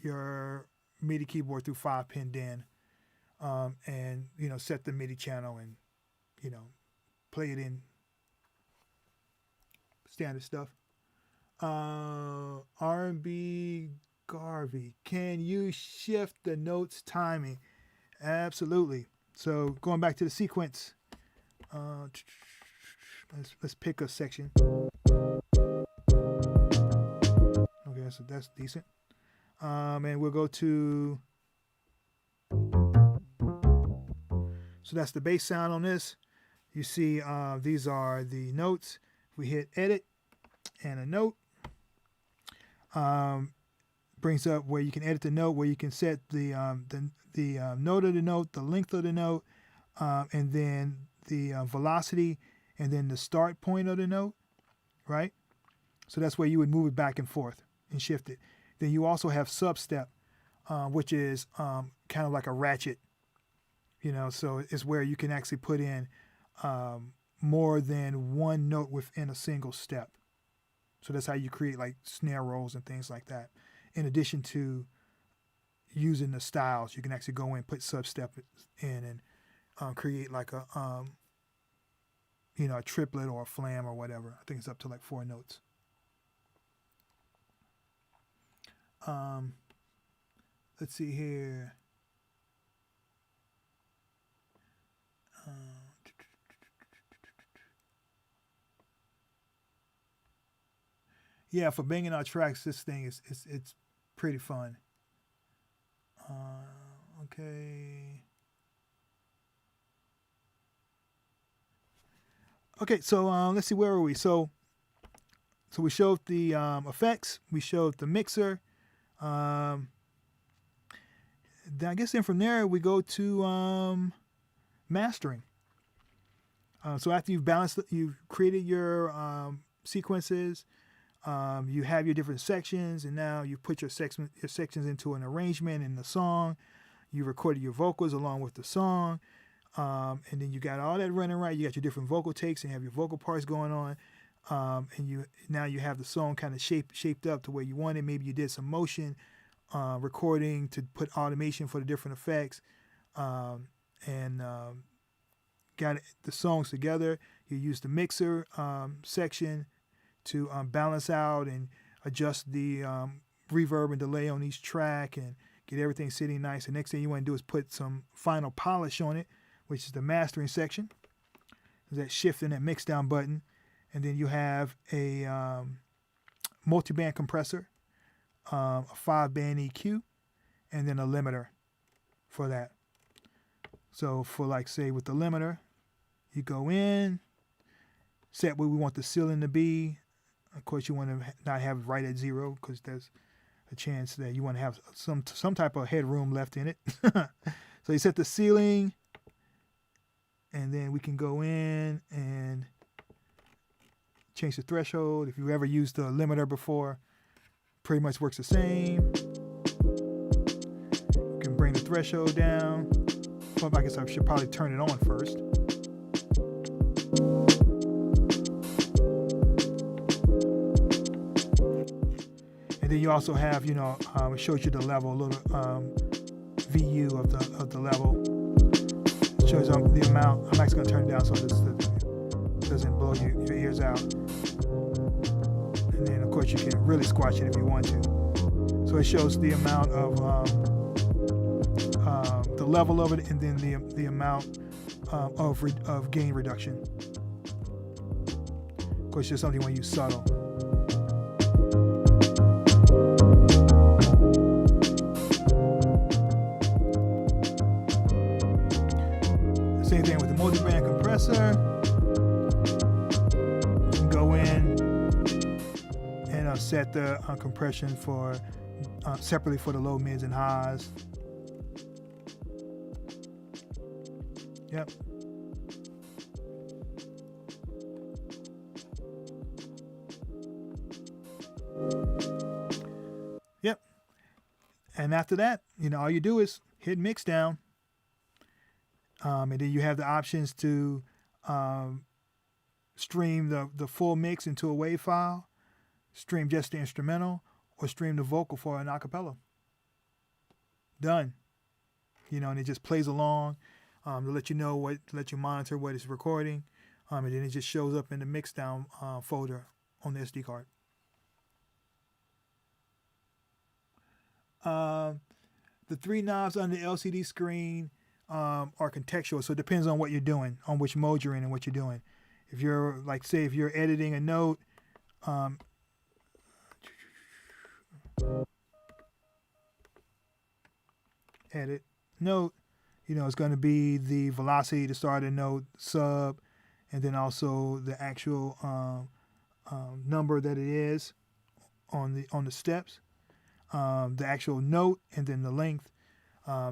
A: your MIDI keyboard through 5-pin DIN, and you know, set the MIDI channel and, you know, play it in standard stuff. R&B Garvey, can you shift the notes timing? Absolutely. So going back to the sequence, let's pick a section. Okay, so that's decent. And we'll go to, so that's the bass sound on this. You see, these are the notes. We hit edit and a note. Brings up where you can edit the note, where you can set the note of the note, the length of the note, and then the velocity, and then the start point of the note, right? So that's where you would move it back and forth and shift it. Then you also have substep, which is kind of like a ratchet, you know, so it's where you can actually put in more than one note within a single step. So that's how you create like snare rolls and things like that. In addition to using the styles, you can actually go in, put substep in, and create like a, you know, a triplet or a flam or whatever. I think it's up to like 4 notes. Let's see here. Yeah, for banging out tracks, this thing is it's pretty fun. Okay. Okay, so let's see, where are we? So we showed the effects, we showed the mixer. Then I guess then from there we go to mastering. So after you've balanced, you've created your sequences. You have your different sections, and now you put your sections into an arrangement in the song. You recorded your vocals along with the song, and then you got all that running right. You got your different vocal takes, and you have your vocal parts going on, and now you have the song kind of shaped up to where you want it. Maybe you did some motion recording to put automation for the different effects, and got the songs together. You use the mixer section to balance out and adjust the reverb and delay on each track and get everything sitting nice. The next thing you want to do is put some final polish on it, which is the mastering section. That shift and that mix down button. And then you have a multi-band compressor, a 5-band EQ, and then a limiter for that. So for like, say with the limiter, you go in, set where we want the ceiling to be. Of course, you want to not have it right at 0 because there's a chance that you want to have some type of headroom left in it. So you set the ceiling, and then we can go in and change the threshold. If you've ever used the limiter before, pretty much works the same. You can bring the threshold down. Well, I guess I should probably turn it on first. And then you also have, you know, it shows you the level, a little VU of the level. It shows the amount. I'm actually going to turn it down so this doesn't blow your ears out. And then, of course, you can really squash it if you want to. So it shows the amount of the level of it, and then the amount of gain reduction. Of course, just something when you use subtle. mixer, go in and set the compression for separately for the low, mids, and highs. Yep. Yep. And after that, all you do is hit mix down. And then you have the options to stream the full mix into a WAV file, stream just the instrumental, or stream the vocal for an acapella. Done. And it just plays along to let you know let you monitor what it's recording, and then it just shows up in the mix down folder on the SD card. The three knobs on the LCD screen are contextual, so it depends on what you're doing, on which mode you're in and what you're doing. If you're say if you're editing a note, edit note, it's going to be the velocity to start a note, sub, and then also the actual number that it is on the steps, the actual note, and then the length.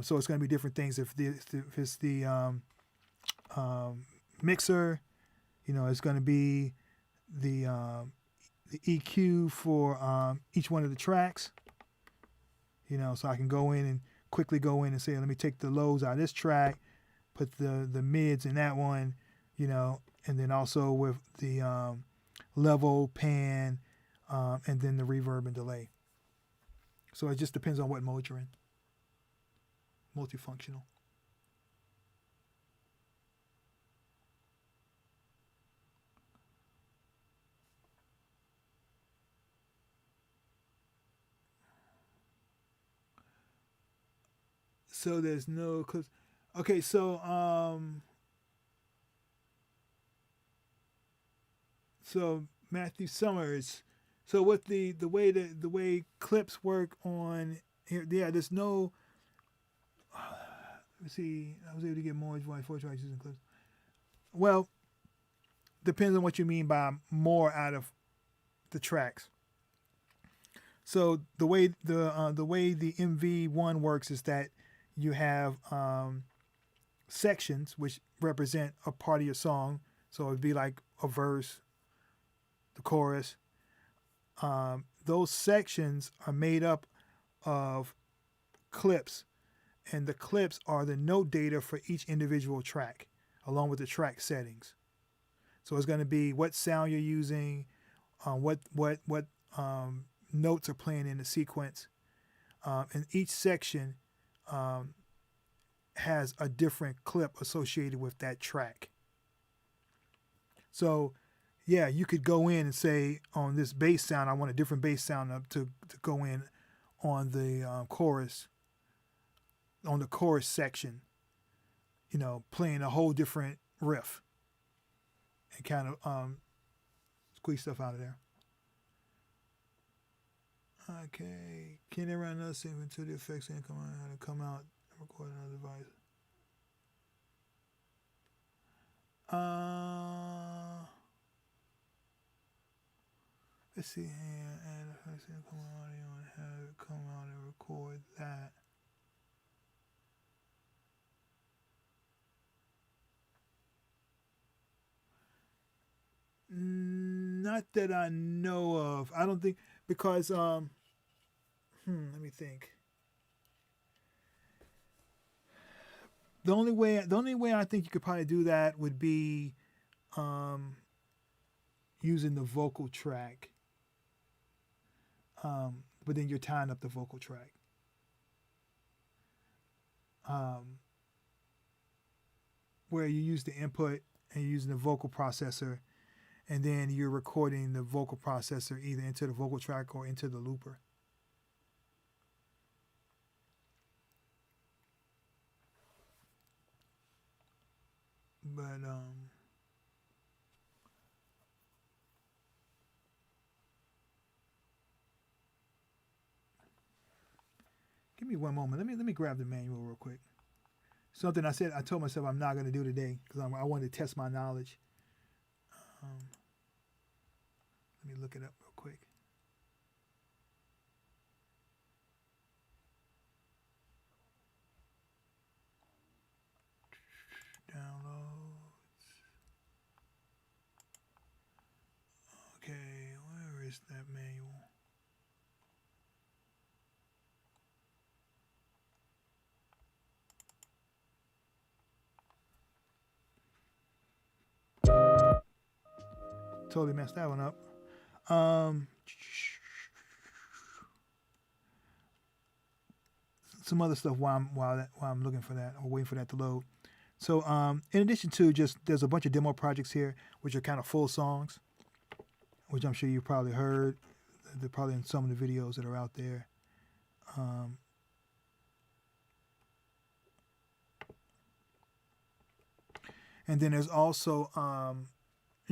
A: So it's going to be different things. If it's the mixer, it's going to be the EQ for each one of the tracks. So I can go in and quickly go in and say, let me take the lows out of this track, put the mids in that one, and then also with the level, pan, and then the reverb and delay. So it just depends on what mode you're in. Multifunctional. So there's no, okay, so Matthew Summers, so with the way clips work on here, yeah, there's no. Let's see, I was able to get more voice tracks using clips. Well, depends on what you mean by more out of the tracks. So the way the MV-1 works is that you have sections which represent a part of your song. So it'd be like a verse, the chorus. Those sections are made up of clips, and the clips are the note data for each individual track, along with the track settings. So it's going to be what sound you're using, what notes are playing in the sequence, and each section has a different clip associated with that track. So, yeah, you could go in and say on this bass sound, I want a different bass sound to go in on the chorus, on the chorus section, playing a whole different riff and kind of squeeze stuff out of there. Okay, can they run us into the effects and come out and record another device? Let's see here, and effects and come out and have it come out and record that. Not that I know of. I don't think, because let me think. The only way I think you could probably do that would be using the vocal track. But then you're tying up the vocal track. Where you use the input and you're using the vocal processor, and then you're recording the vocal processor either into the vocal track or into the looper. But give me one moment. Let me grab the manual real quick. something I told myself I'm not going to do today because I wanted to test my knowledge. Let me look it up real quick. Downloads. Okay, where is that manual? Totally messed that one up. Some other stuff while I'm looking for that or waiting for that to load. So in addition to just, there's a bunch of demo projects here which are kind of full songs, which I'm sure you've probably heard. They're probably in some of the videos that are out there. And then there's also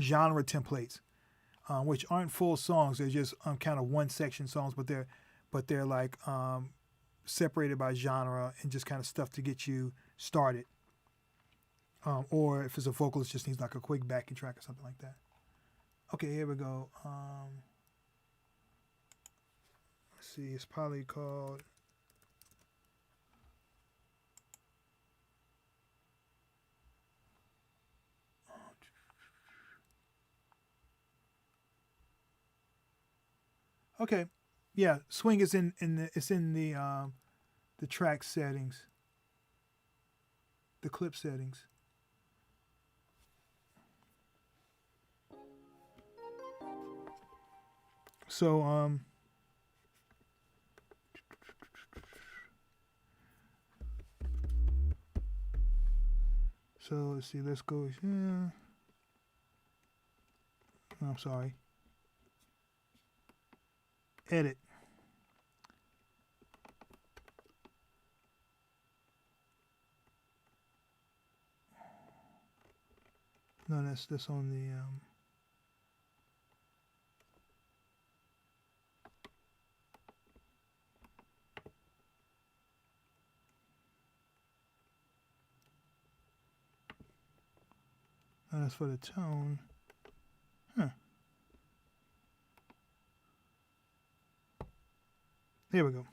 A: genre templates, which aren't full songs. They're just kind of one section songs, but they're like separated by genre and just kind of stuff to get you started. Or if it's a vocalist, just needs like a quick backing track or something like that. Okay, here we go. Let's see, it's probably called. Okay, yeah, swing is in the track settings, the clip settings. So so let's see, let's go here. I'm sorry. Edit. No, that's on the no, that's for the tone. Huh. There we go.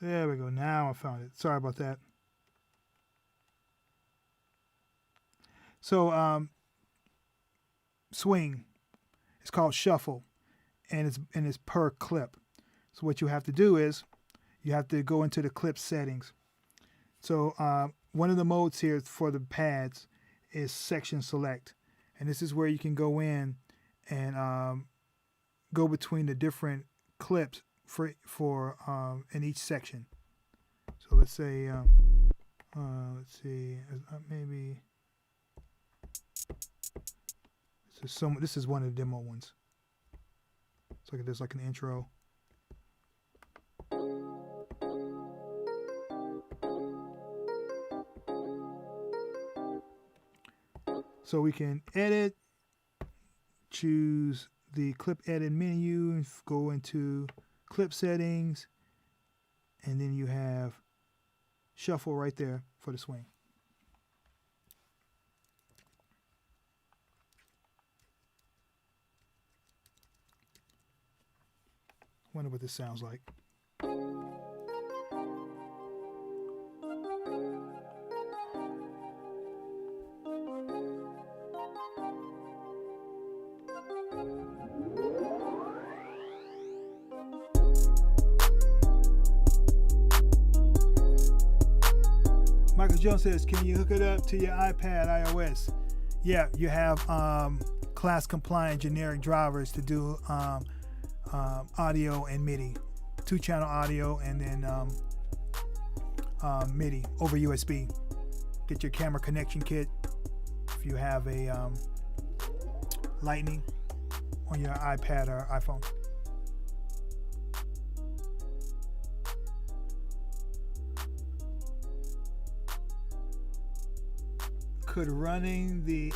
A: There we go. Now I found it. Sorry about that. So swing, it's called shuffle, and it's per clip. So what you have to do is you have to go into the clip settings. So one of the modes here for the pads is section select, and this is where you can go in and go between the different clips for in each section. So let's say let's see, maybe this is one of the demo ones. So there's like an intro. So we can edit, choose the clip edit menu, go into clip settings, and then you have shuffle right there for the swing. Wonder what this sounds like. Michael Jones says, can you hook it up to your iPad iOS? Yeah, you have class compliant generic drivers to do audio and Midi, 2-channel audio, and then Midi over USB. Get your camera connection kit if you have a Lightning on your iPad or iPhone. Could running the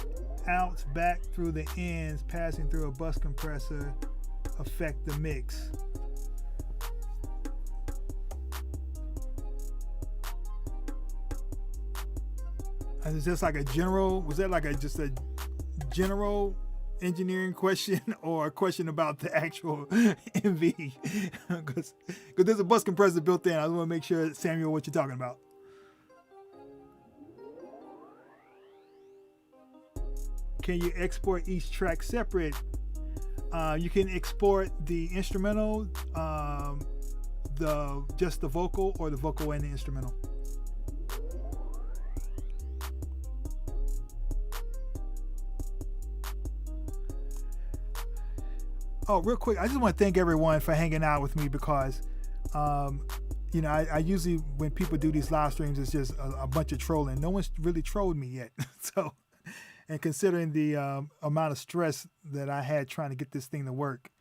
A: outs back through the ends, passing through a bus compressor, affect the mix? And is this like a general? Was that like just a general engineering question or a question about the actual MV? Because there's a bus compressor built in. I want to make sure, Samuel, what you're talking about. Can you export each track separate? You can export the instrumental, just the vocal, or the vocal and the instrumental. Oh, real quick, I just want to thank everyone for hanging out with me because, you know, I usually, when people do these live streams, it's just a bunch of trolling. No one's really trolled me yet. So, and considering the amount of stress that I had trying to get this thing to work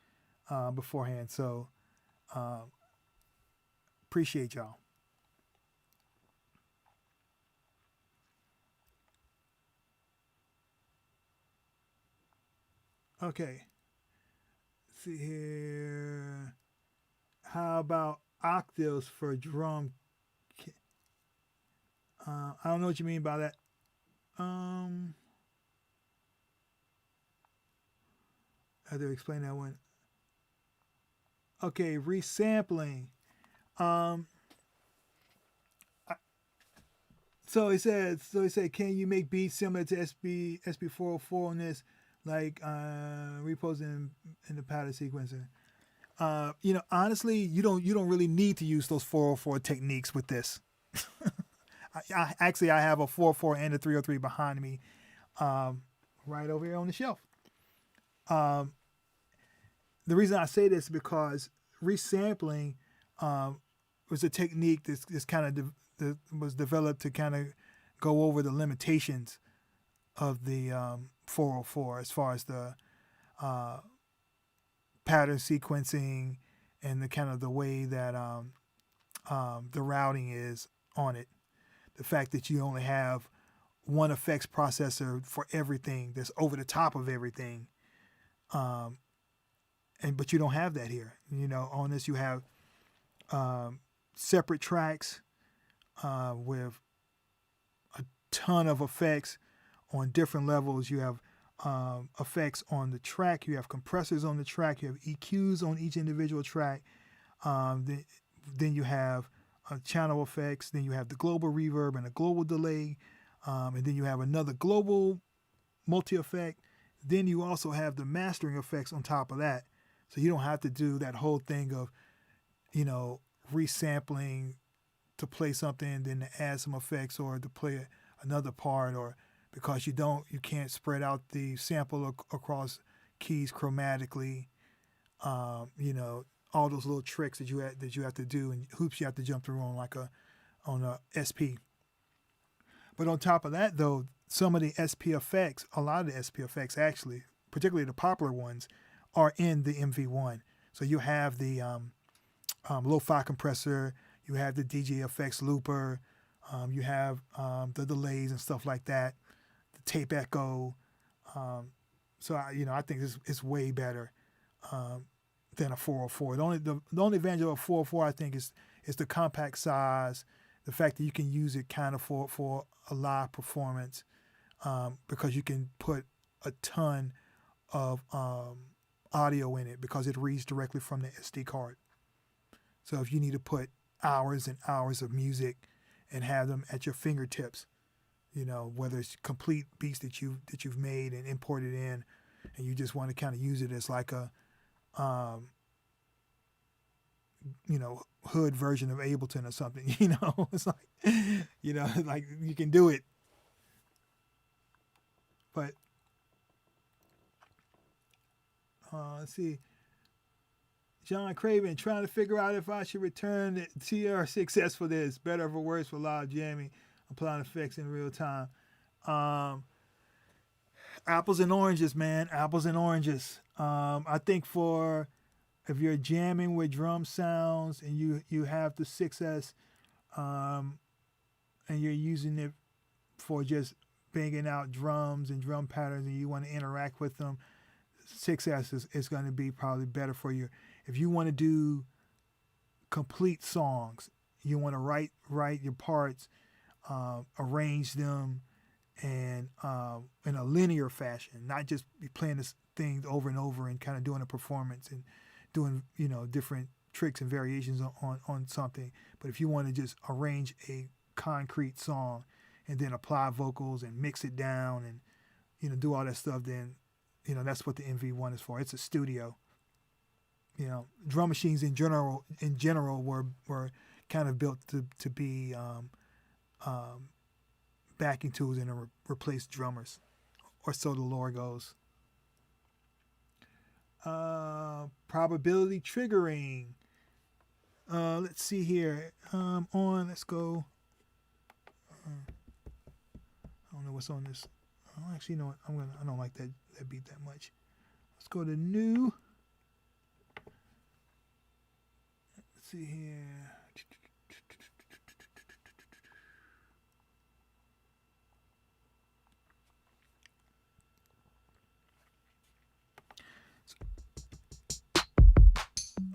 A: beforehand. So, appreciate y'all. Okay. See here. How about octaves for drum? I don't know what you mean by that. I have to explain that one. Okay, resampling. So it said, can you make beats similar to SP404 on this, like reposing in the pattern sequencer? You know, honestly, you don't really need to use those 404 techniques with this. I have a 404 and a 303 behind me, right over here on the shelf. The reason I say this is because resampling was a technique that's kind of was developed to kind of go over the limitations of the 404 as far as the pattern sequencing and the kind of the way that the routing is on it. The fact that you only have one effects processor for everything that's over the top of everything. But you don't have that here. You know, on this you have separate tracks with a ton of effects on different levels. You have effects on the track. You have compressors on the track. You have EQs on each individual track. Then you have channel effects. Then you have the global reverb and a global delay. And then you have another global multi-effect. Then you also have the mastering effects on top of that. So you don't have to do that whole thing of, you know, resampling to play something, then to add some effects or to play another part, or because you can't spread out the sample across keys chromatically. You know, all those little tricks that you have to do and hoops you have to jump through on a SP. But on top of that, though, some of the SP effects, a lot of the SP effects actually, particularly the popular ones, are in the MV-1. So you have the lo-fi compressor, you have the DJ effects looper, you have the delays and stuff like that, the tape echo. So I think it's way better than a 404. The only advantage of a 404, I think, is the compact size, the fact that you can use it kind of for a live performance, because you can put a ton of audio in it because it reads directly from the SD card. So if you need to put hours and hours of music and have them at your fingertips, you know, whether it's complete beats that you've made and imported in, and you just want to kind of use it as like a hood version of Ableton or something, you know, it's like, you know, like you can do it. But let's see. John Craven, trying to figure out if I should return the TR6S for this. Better or worse for live jamming, applying effects in real time. Apples and oranges, man. Apples and oranges. I think if you're jamming with drum sounds and you have the 6S, and you're using it for just banging out drums and drum patterns and you want to interact with them, 6S is going to be probably better for you. If you want to do complete songs, you want to write your parts, arrange them, and in a linear fashion, not just be playing this thing over and over and kind of doing a performance and doing different tricks and variations on something. But if you want to just arrange a concrete song and then apply vocals and mix it down and do all that stuff, then that's what the MV-1 is for. It's a studio. Drum machines in general were kind of built to be backing tools and to replace drummers, or so the lore goes. Probability triggering. Let's see here. Let's go. I don't know what's on this. Oh, actually, you know what? I don't like that beat that much. Let's go to new. Let's see here.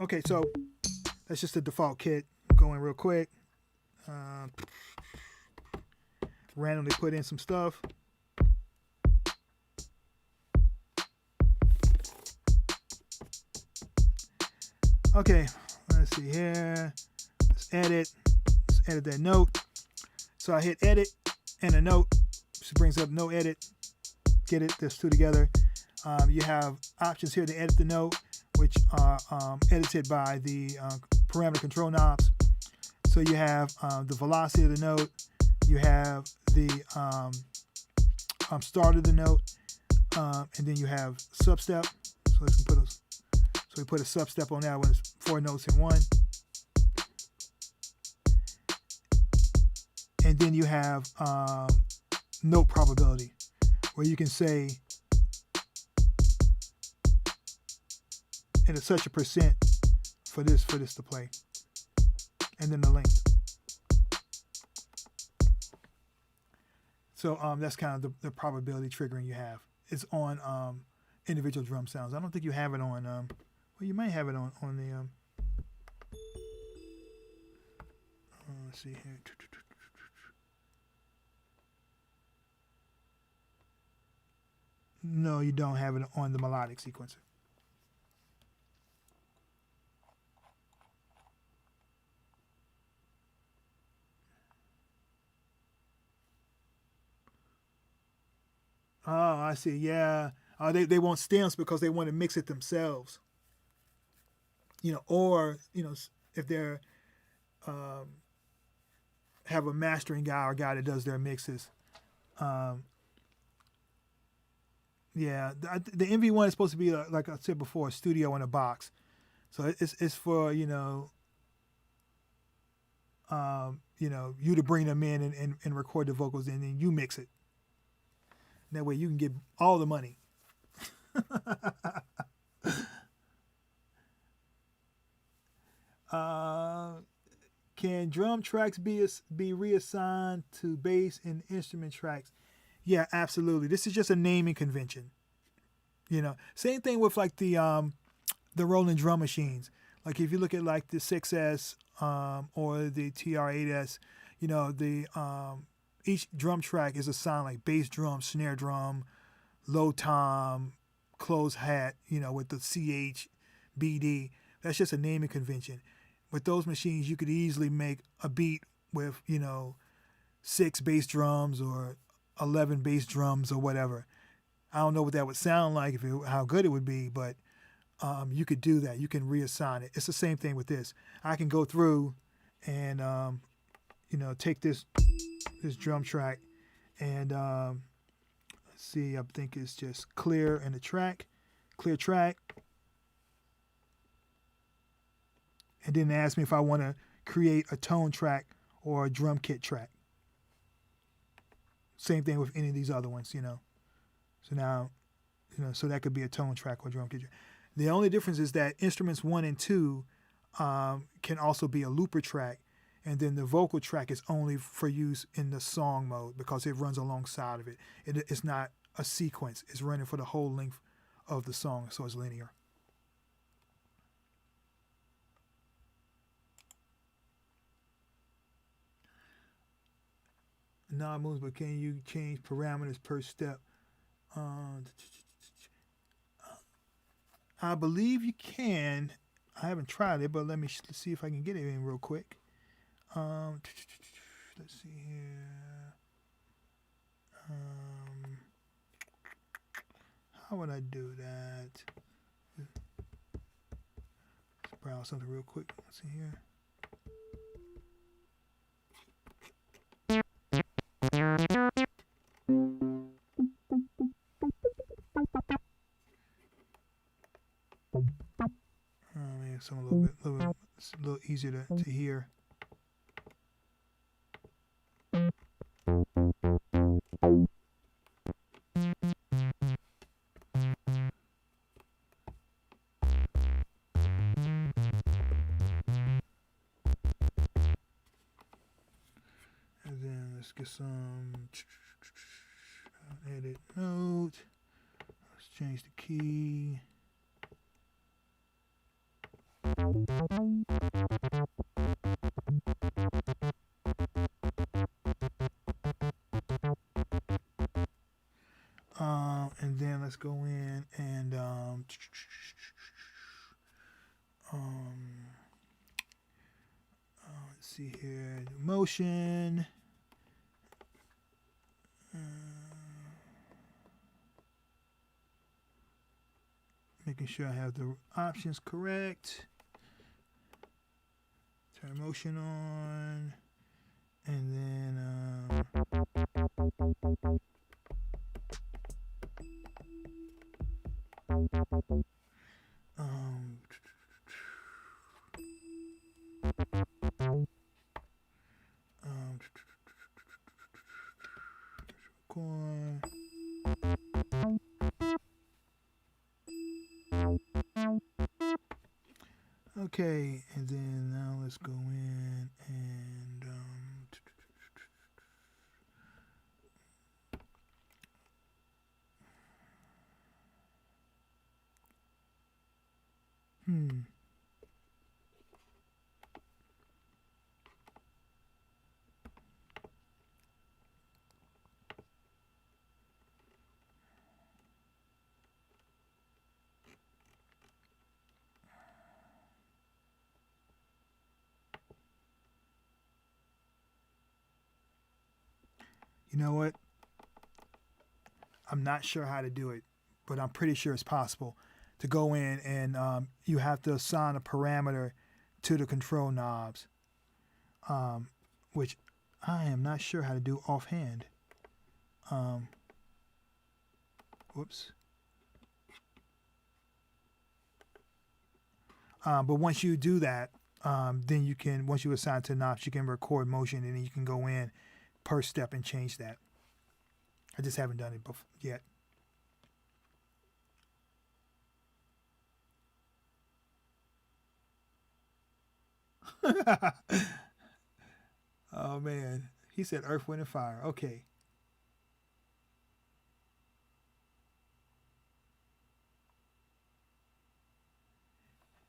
A: Okay, so that's just the default kit. Going real quick. Randomly put in some stuff. Okay, let's see here. Let's edit that note. So I hit edit and a note. This brings up no edit. Get it? There's two together. You have options here to edit the note, which are edited by the parameter control knobs. So you have the velocity of the note. You have the start of the note, and then you have substep. So we put a substep on that when it's 4 notes in one. And then you have note probability, where you can say, and it's such a percent for this to play, and then the length. So that's kind of the probability triggering you have. It's on individual drum sounds. I don't think you have it on. Well, you might have it on the. Let's see here. No, you don't have it on the melodic sequencer. Oh, I see. Yeah. They want stems because they want to mix it themselves. Or if they're have a mastering guy or a guy that does their mixes. Yeah, the MV-1 is supposed to be like I said before, a studio in a box. So it's for you to bring them in and record the vocals and then you mix it. That way you can get all the money. Can drum tracks be reassigned to bass and instrument tracks? Yeah, absolutely. This is just a naming convention. Same thing with like the Roland drum machines. Like if you look at like the 6S or the TR-8S, each drum track is assigned like bass drum, snare drum, low tom, closed hat, with the CH, BD. That's just a naming convention. With those machines, you could easily make a beat with, 6 bass drums or 11 bass drums or whatever. I don't know what that would sound like, how good it would be, but you could do that. You can reassign it. It's the same thing with this. I can go through and, take this drum track and let's see, I think it's just clear in the track, clear track. And then ask me if I want to create a tone track or a drum kit track. Same thing with any of these other ones, So now, so that could be a tone track or drum kit track. The only difference is that instruments 1 and 2 can also be a looper track, And then the vocal track is only for use in the song mode because it runs alongside of it. It's not a sequence. It's running for the whole length of the song, so it's linear. Knob moves, but can you change parameters per step? I believe you can. I haven't tried it, but let me see if I can get it in real quick. Let's see here. How would I do that? Let's browse something real quick. Let's see here. Man, some a little easier to hear. And then let's get some edit note. Let's change the key. And then let's go in and let's see here, motion. Making sure I have the options correct. Turn motion on, and then okay, and then now let's go in and you know what? I'm not sure how to do it, but I'm pretty sure it's possible to go in and you have to assign a parameter to the control knobs, which I am not sure how to do offhand. Whoops. But once you do that, then you can, once you assign to knobs, you can record motion and then you can go in per step and change that. I just haven't done it yet. Oh man, he said Earth, Wind, and Fire. Okay.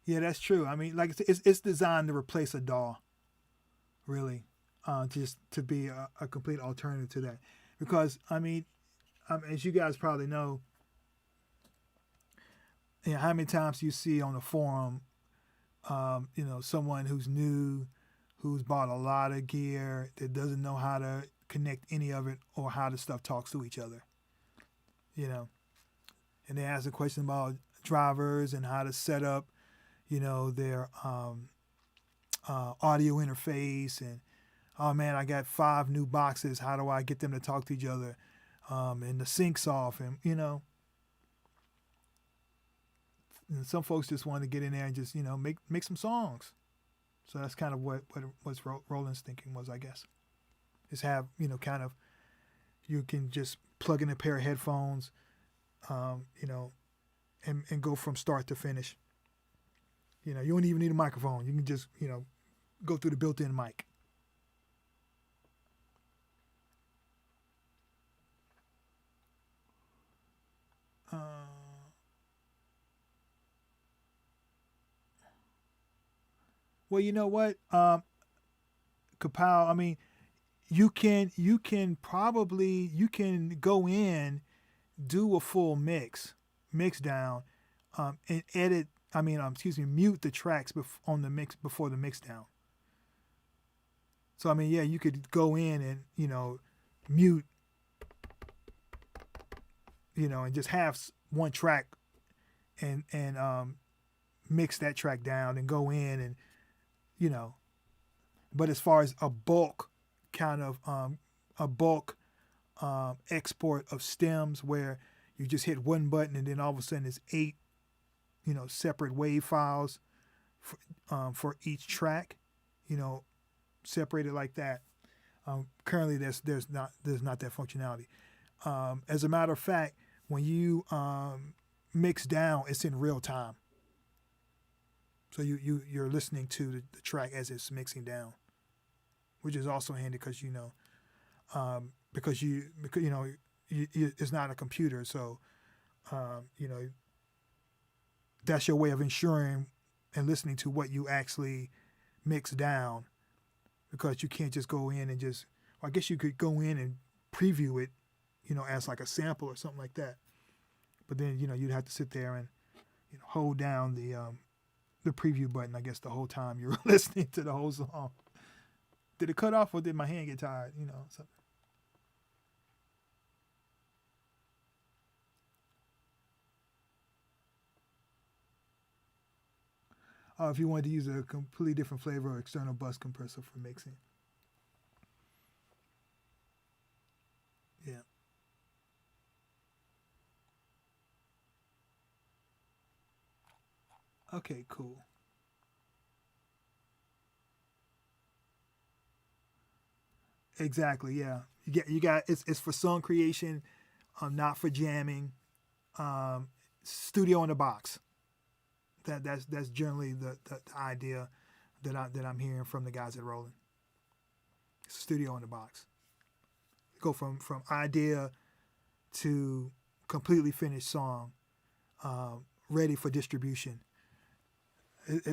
A: Yeah, that's true. I mean, like it's designed to replace a DAW, really, just to be a complete alternative to that. Because I mean, as you guys probably know, how many times you see on the forum, someone who's new, who's bought a lot of gear that doesn't know how to connect any of it or how the stuff talks to each other, and they ask a question about drivers and how to set up, their audio interface, and oh man, I got 5 new boxes. How do I get them to talk to each other? And the sync's off, and and some folks just want to get in there and just make some songs. So that's kind of what Roland's thinking was, I guess, is have kind of, you can just plug in a pair of headphones, and go from start to finish. You don't even need a microphone. You can just go through the built-in mic. Well, you know what, Kapow. I mean, you can go in, do a full mix down, and edit. I mean, excuse me, mute the tracks on the mix before the mix down. So I mean, yeah, you could go in and mute, and just have one track and mix that track down and go in and you know. But as far as a bulk kind of a bulk export of stems where you just hit one button and then all of a sudden it's 8 separate wave files for each track, separated like that. Currently there's not that functionality. As a matter of fact, when you mix down, it's in real time. So you're listening to the track as it's mixing down, which is also handy because it's not a computer, so that's your way of ensuring and listening to what you actually mix down, because you can't just go in and just. Well, I guess you could go in and preview it, as like a sample or something like that, but then you'd have to sit there and hold down the preview button, I guess, the whole time you're listening to the whole song. Did it cut off or did my hand get tired? Something. If you wanted to use a completely different flavor or external bus compressor for mixing. Yeah. Okay, cool. Exactly, yeah. You got it's for song creation, not for jamming. Um, Studio in the box. That's generally the idea that I'm hearing from the guys at Roland. Studio in the box. Go from idea to completely finished song, ready for distribution.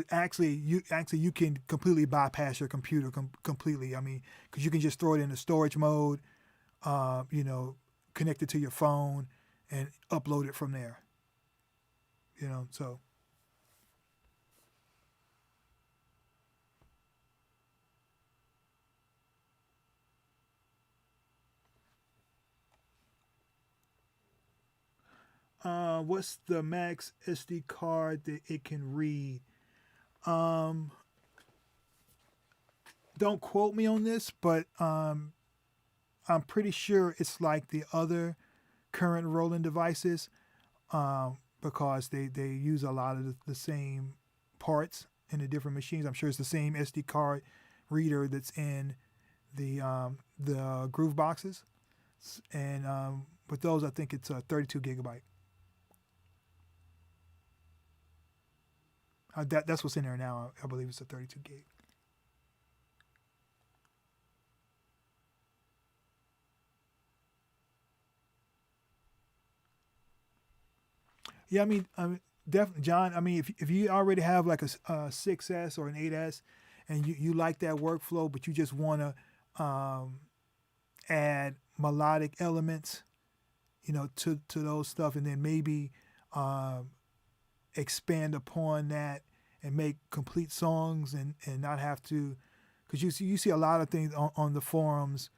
A: Actually you can completely bypass your computer completely. I mean, because you can just throw it into storage mode, uh, you know, connect it to your phone and upload it from there. So what's the max SD card that it can read? Um, don't quote me on this, but I'm pretty sure it's like the other current Roland devices, because they use a lot of the same parts in the different machines. I'm sure it's the same SD card reader that's in the Groove boxes, and with those, I think it's a 32 gigabyte. That's what's in there now. I believe it's a 32 gig. Yeah, I mean, definitely, John. I mean, if you already have like a 6S or an 8S, and you like that workflow, but you just want to add melodic elements, to those stuff, and then maybe um, expand upon that and make complete songs and not have to, because you see a lot of things on the forums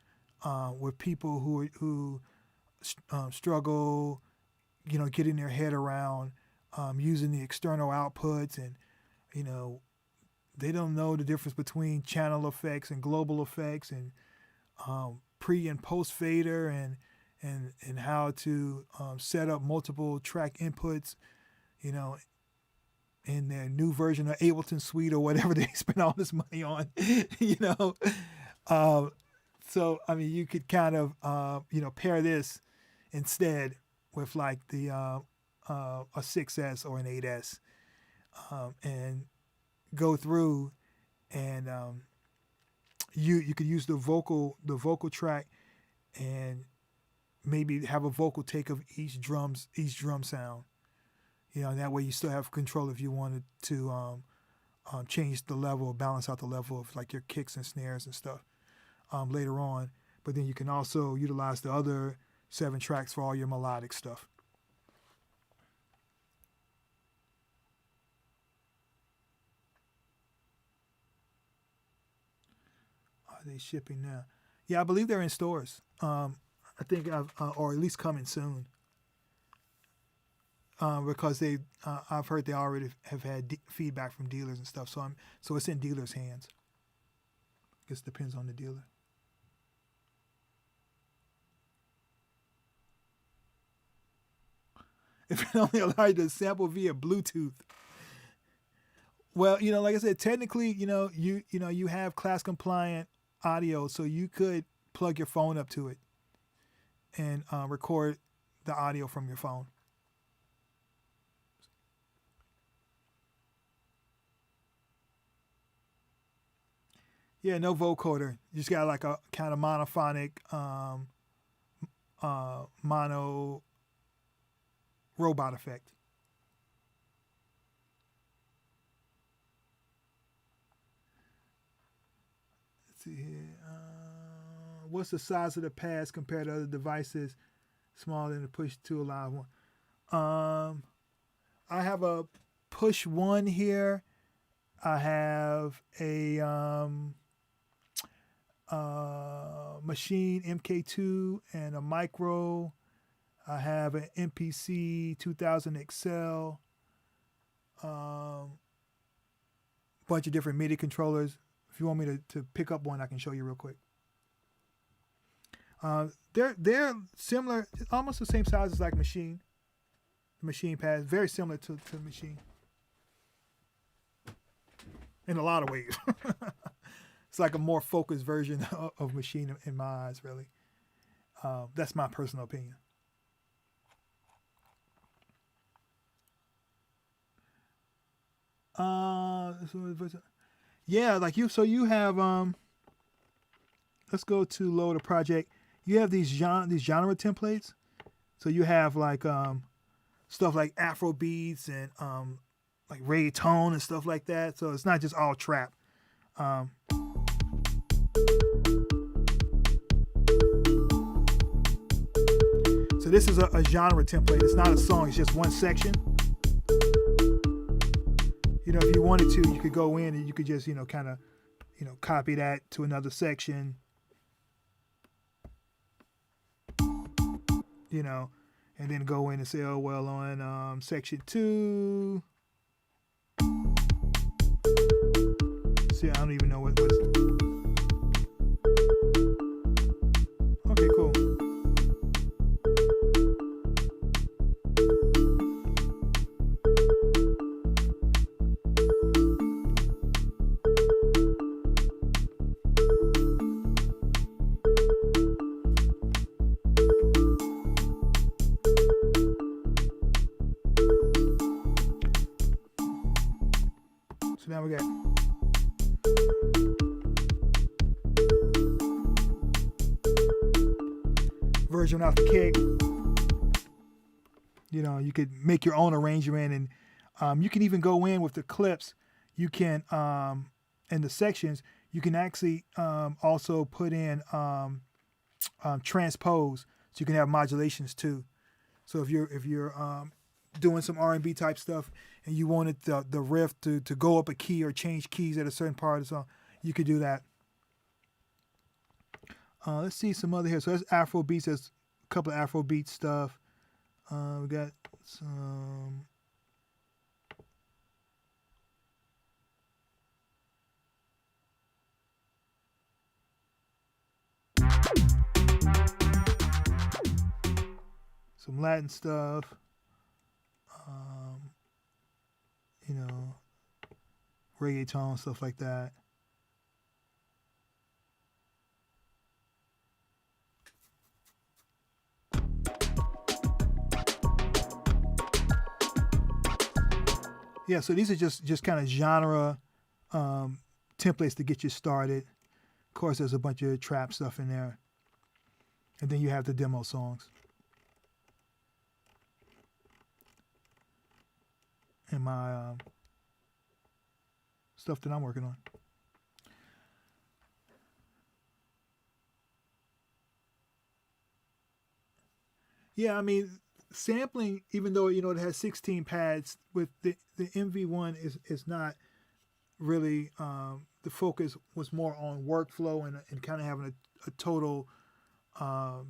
A: with people who struggle, getting their head around using the external outputs, and you know they don't know the difference between channel effects and global effects, and pre and post fader, and how to set up multiple track inputs, you know, in their new version of Ableton Suite or whatever they spend all this money on, you know. Um, so I mean, you could kind of pair this instead with like the a 6S or an 8S, and go through, and you could use the vocal track and maybe have a vocal take of each drum sound. And that way you still have control if you wanted to change the level, balance out the level of like your kicks and snares and stuff later on. But then you can also utilize the other 7 tracks for all your melodic stuff. Are they shipping now? Yeah, I believe they're in stores. I think or at least coming soon. Because I've heard they already have had feedback from dealers and stuff. So it's in dealers' hands. I guess it depends on the dealer. If it only allowed you to sample via Bluetooth. Well, like I said, technically, you have class compliant audio, so you could plug your phone up to it and record the audio from your phone. Yeah, no vocoder. You just got like a kind of monophonic, mono robot effect. Let's see here. What's the size of the pads compared to other devices? Smaller than the push 2 allow 1. I have a push 1 here. I have a machine MK2 and a micro. I have an MPC 2000 XL. Bunch of different MIDI controllers. If you want me to pick up one, I can show you real quick. They're similar, almost the same size as like machine. The machine pads, very similar to the machine. In a lot of ways. It's like a more focused version of machine in my eyes, really. That's my personal opinion. Yeah, like you have let's go to load a project. You have these genre templates. So you have like stuff like Afro beats and like reggaeton and stuff like that. So it's not just all trap. So this is a genre template. It's not a song. It's just one section. If you wanted to, you could go in and you could just, kind of, copy that to another section. And then go in and say, oh, well, on section 2. See, I don't even know what was. Okay, cool. So now we got version off the kick. You could make your own arrangement, and you can even go in with the clips. You can in the sections you can actually also put in transpose, so you can have modulations too. So if you're doing some R&B type stuff and you wanted the riff to go up a key or change keys at a certain part of the song, you could do that. Let's see some other here. So that's Afro beats. There's a couple of Afro beat stuff. We got some Latin stuff. Reggaeton, stuff like that. Yeah, so these are just kind of genre templates to get you started. Of course, there's a bunch of trap stuff in there. And then you have the demo songs. And my stuff that I'm working on. Yeah, I mean, sampling, even though, it has 16 pads, with the MV-1 is not really, the focus was more on workflow and kind of having a total,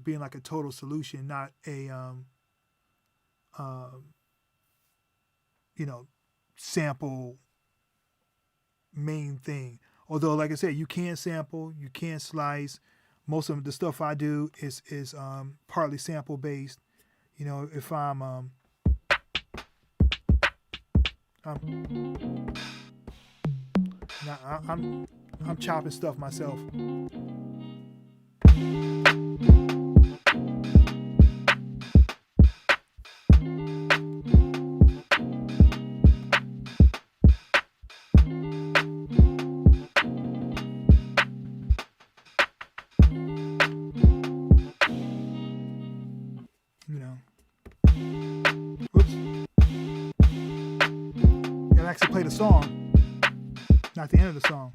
A: being like a total solution, not a, sample main thing. Although, like I said, you can sample, you can slice. Most of the stuff I do is partly sample based. If I'm chopping stuff myself. Oops. Gotta actually play the song, not the end of the song.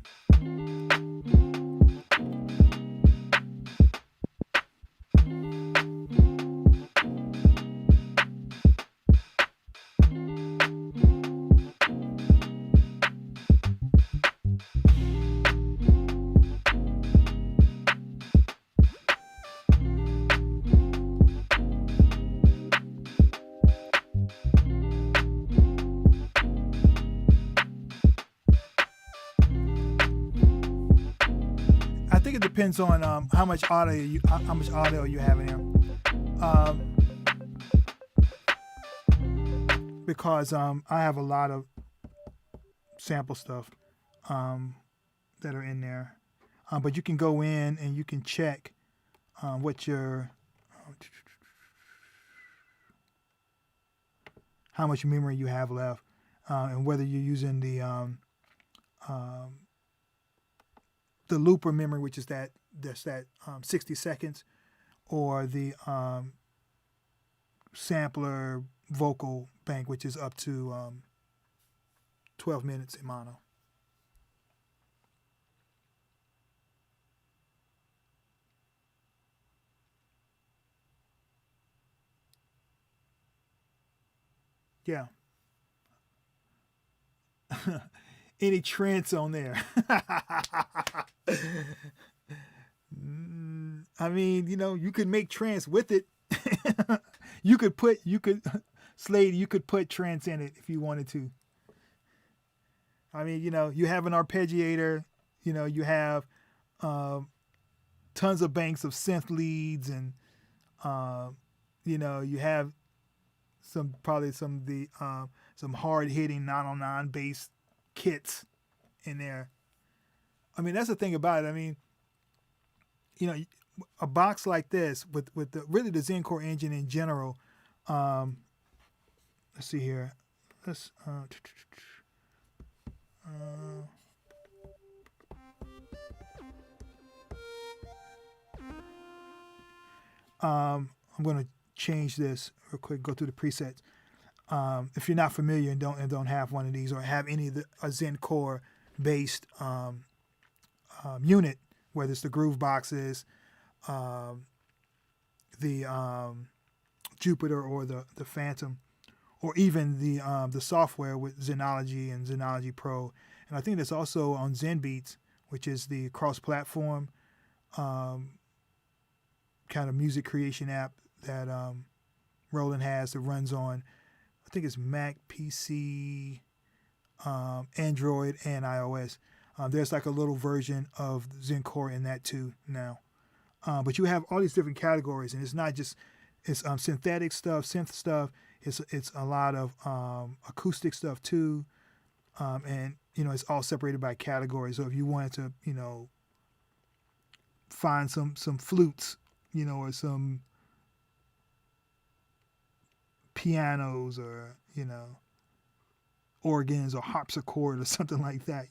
A: I think it depends on how much audio you have in here, because I have a lot of sample stuff that are in there, but you can go in and you can check what your how much memory you have left, and whether you're using the looper memory, which is that 60 seconds, or the sampler vocal bank, which is up to 12 minutes in mono. Yeah. Any trance on there? I mean, you could make trance with it. Slade, you could put trance in it if you wanted to. I mean, you have an arpeggiator, you have tons of banks of synth leads, and you have some hard hitting 909 bass kits in there. I mean, that's the thing about it. I mean, a box like this with the Zencore engine in general. Let's see here. I'm going to change this real quick. Go through the presets. If you're not familiar and don't have one of these, or have any of the Zencore based unit, whether it's the groove boxes, the Jupiter or the Phantom, or even the software with Zenology and Zenology Pro, and I think that's also on ZenBeats, which is the cross-platform kind of music creation app that Roland has that runs on, I think it's Mac, PC, Android, and iOS. There's like a little version of Zencore in that too now. But you have all these different categories, and it's not just synthetic stuff, synth stuff. It's a lot of acoustic stuff too, and it's all separated by categories. So if you wanted to find some flutes, or some pianos, or organs or harpsichord or something like that,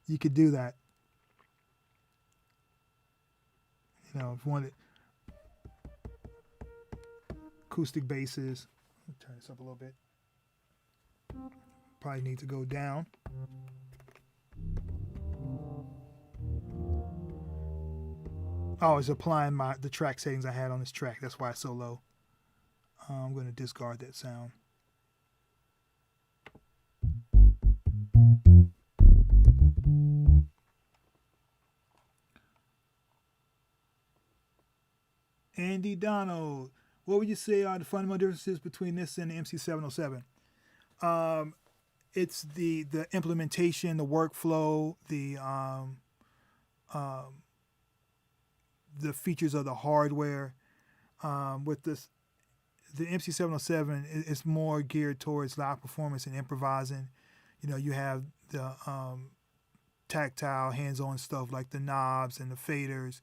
A: you could do that. If you wanted acoustic basses. Turn this up a little bit. Probably need to go down. I was applying the track settings I had on this track. That's why it's so low. I'm going to discard that sound. Andy Donald, what would you say are the fundamental differences between this and the MC707? It's the implementation, the workflow, the features of the hardware. With this, the MC707 is more geared towards live performance and improvising. You know, you have the tactile, hands-on stuff like the knobs and the faders,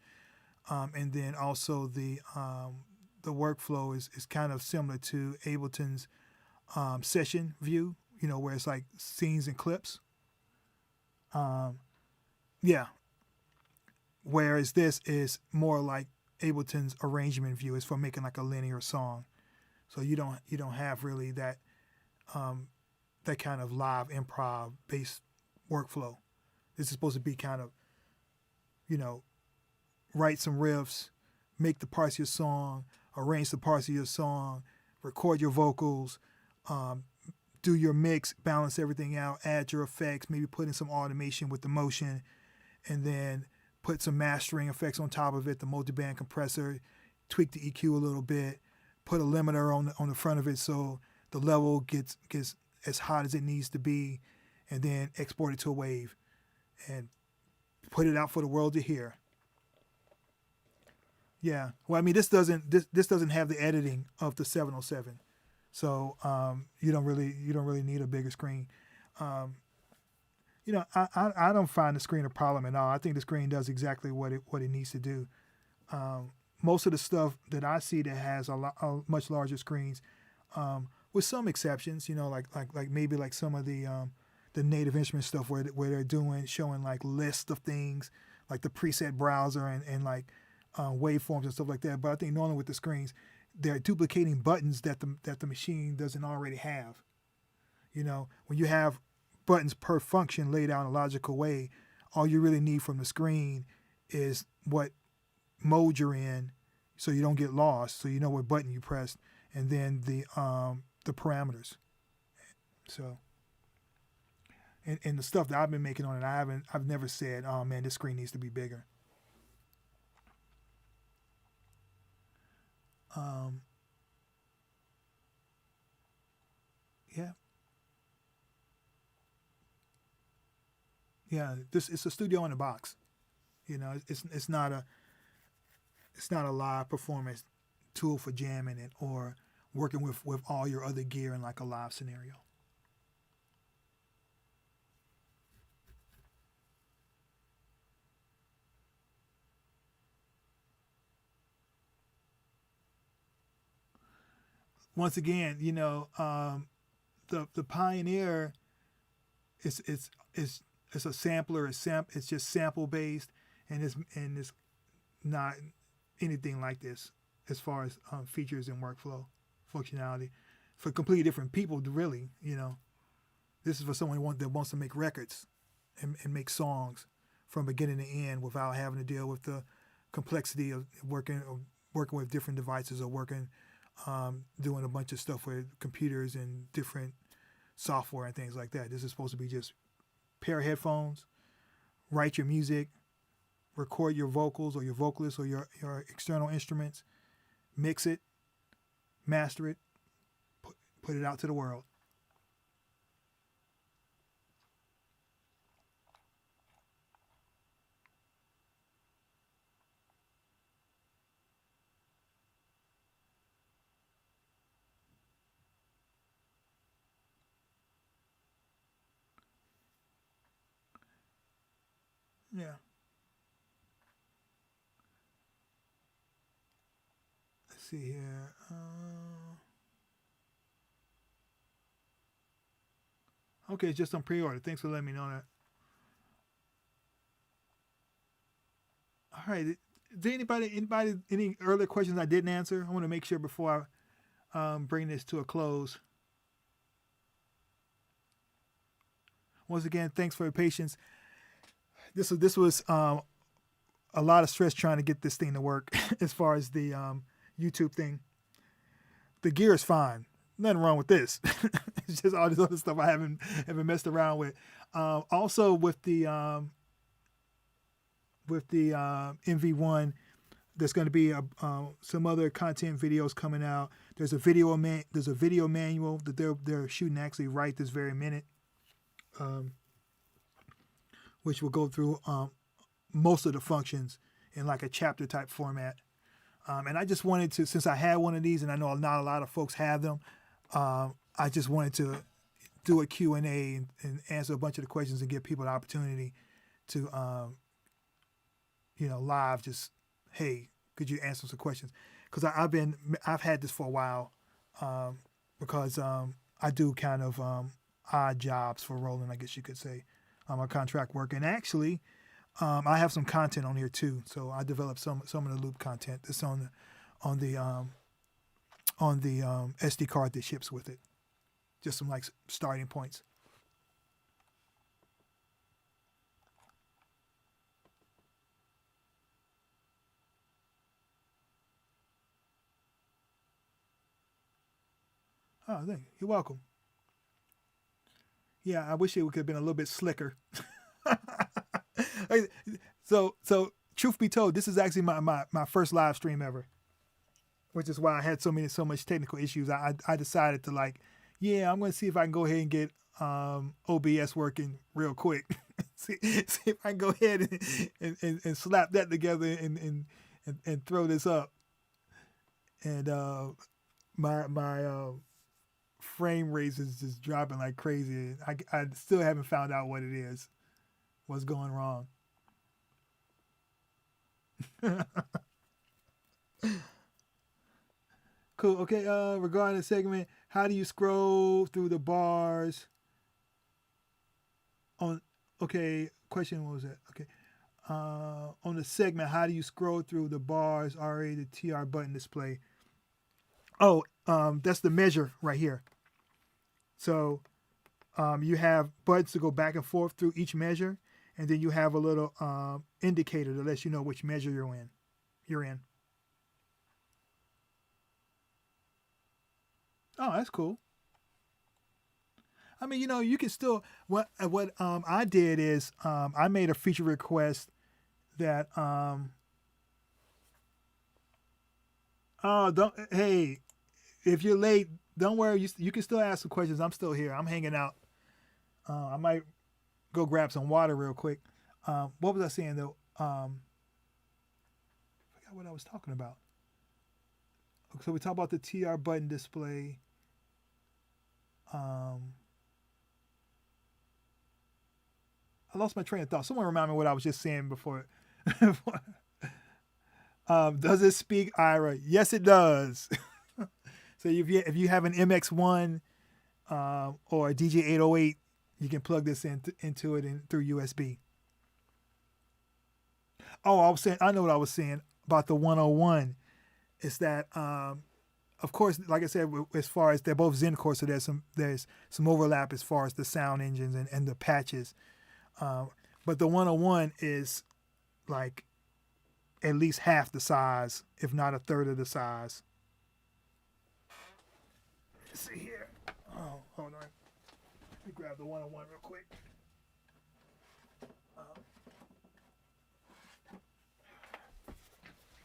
A: and then also the workflow is kind of similar to Ableton's session view. You know, where it's like scenes and clips. Yeah. Whereas this is more like Ableton's arrangement view. It's for making like a linear song. So you don't have really that that kind of live improv based workflow. This is supposed to be kind of, you know, write some riffs, make the parts of your song, arrange the parts of your song, record your vocals, do your mix, balance everything out, add your effects, maybe put in some automation with the motion, and then put some mastering effects on top of it, the multiband compressor, tweak the EQ a little bit, put a limiter on the front of it so the level gets as hot as it needs to be, and then export it to a wave and put it out for the world to hear. Yeah. Well, I mean, this doesn't have the editing of the 707. So you don't really need a bigger screen. You know, I don't find the screen a problem at all. I think the screen does exactly what it needs to do. Most of the stuff that I see that has much larger screens, with some exceptions, you know, like maybe like some of the native instrument stuff where they're showing like lists of things, like the preset browser and like waveforms and stuff like that. But I think normally with the screens, they're duplicating buttons that the machine doesn't already have. You know, when you have buttons per function laid out in a logical way, all you really need from the screen is what mode you're in, so you don't get lost, so you know what button you pressed, and then the parameters. So, and the stuff that I've been making on it, I've never said, oh man, this screen needs to be bigger. Yeah. Yeah, it's a studio in a box. You know, it's not a live performance tool for jamming it or working with all your other gear in like a live scenario. Once again, you know, the Pioneer it's a sampler. It's just sample based, and it's not anything like this as far as features and workflow functionality for completely different people. Really, you know, this is for someone that wants to make records and make songs from beginning to end without having to deal with the complexity of working with different devices or doing a bunch of stuff with computers and different software and things like that. This is supposed to be just pair of headphones, write your music, record your vocals or your vocalists or your external instruments, mix it, master it, put it out to the world. Yeah. Let's see here. Okay, it's just on pre-order. Thanks for letting me know that. All right. Did anybody any earlier questions I didn't answer? I want to make sure before bring this to a close. Once again, thanks for your patience. This was a lot of stress trying to get this thing to work as far as the YouTube thing. The gear is fine. Nothing wrong with this. It's just all this other stuff I haven't messed around with. Also with the MV-1, there's going to be some other content videos coming out. There's a video manual that they're shooting actually right this very minute, which will go through most of the functions in like a chapter type format. And I just wanted to, since I had one of these, and I know not a lot of folks have them, I just wanted to do a Q&A and answer a bunch of the questions and give people the opportunity to, live just, hey, could you answer some questions? Because I've had this for a while, because I do kind of odd jobs for Roland, I guess you could say. I contract work, and actually, I have some content on here too. So I developed some of the loop content that's on the SD card that ships with it. Just some like starting points. Oh, thank you. You're welcome. Yeah, I wish it could have been a little bit slicker. So truth be told, this is actually my first live stream ever, which is why I had so much technical issues. I decided to I'm going to see if I can go ahead and get OBS working real quick. see if I can go ahead and slap that together and throw this up. And my frame rate is just dropping like crazy. I still haven't found out what it is. What's going wrong? Cool. Okay. Regarding the segment, how do you scroll through the bars? Question. What was that? Okay. On the segment, how do you scroll through the bars? Already the TR button display. Oh, that's the measure right here. So, you have buttons to go back and forth through each measure. And then you have a little indicator that lets you know which measure you're in. Oh, that's cool. I mean, you can still what I did is I made a feature request that if you're late, don't worry. You can still ask some questions. I'm still here. I'm hanging out. I might go grab some water real quick. What was I saying though? I forgot what I was talking about. So we talked about the TR button display. I lost my train of thought. Someone remind me what I was just saying before. Does it speak IRA? Yes, it does. So if you have an MX1 or a DJ808, you can plug this into it through USB. Oh, I know what I was saying about the 101. Is that, of course, like I said, as far as they're both Zen cores, so there's some overlap as far as the sound engines and the patches. But the 101 is like at least half the size, if not a third of the size. Let's see here. Oh, hold on. Let me grab the 101 real quick.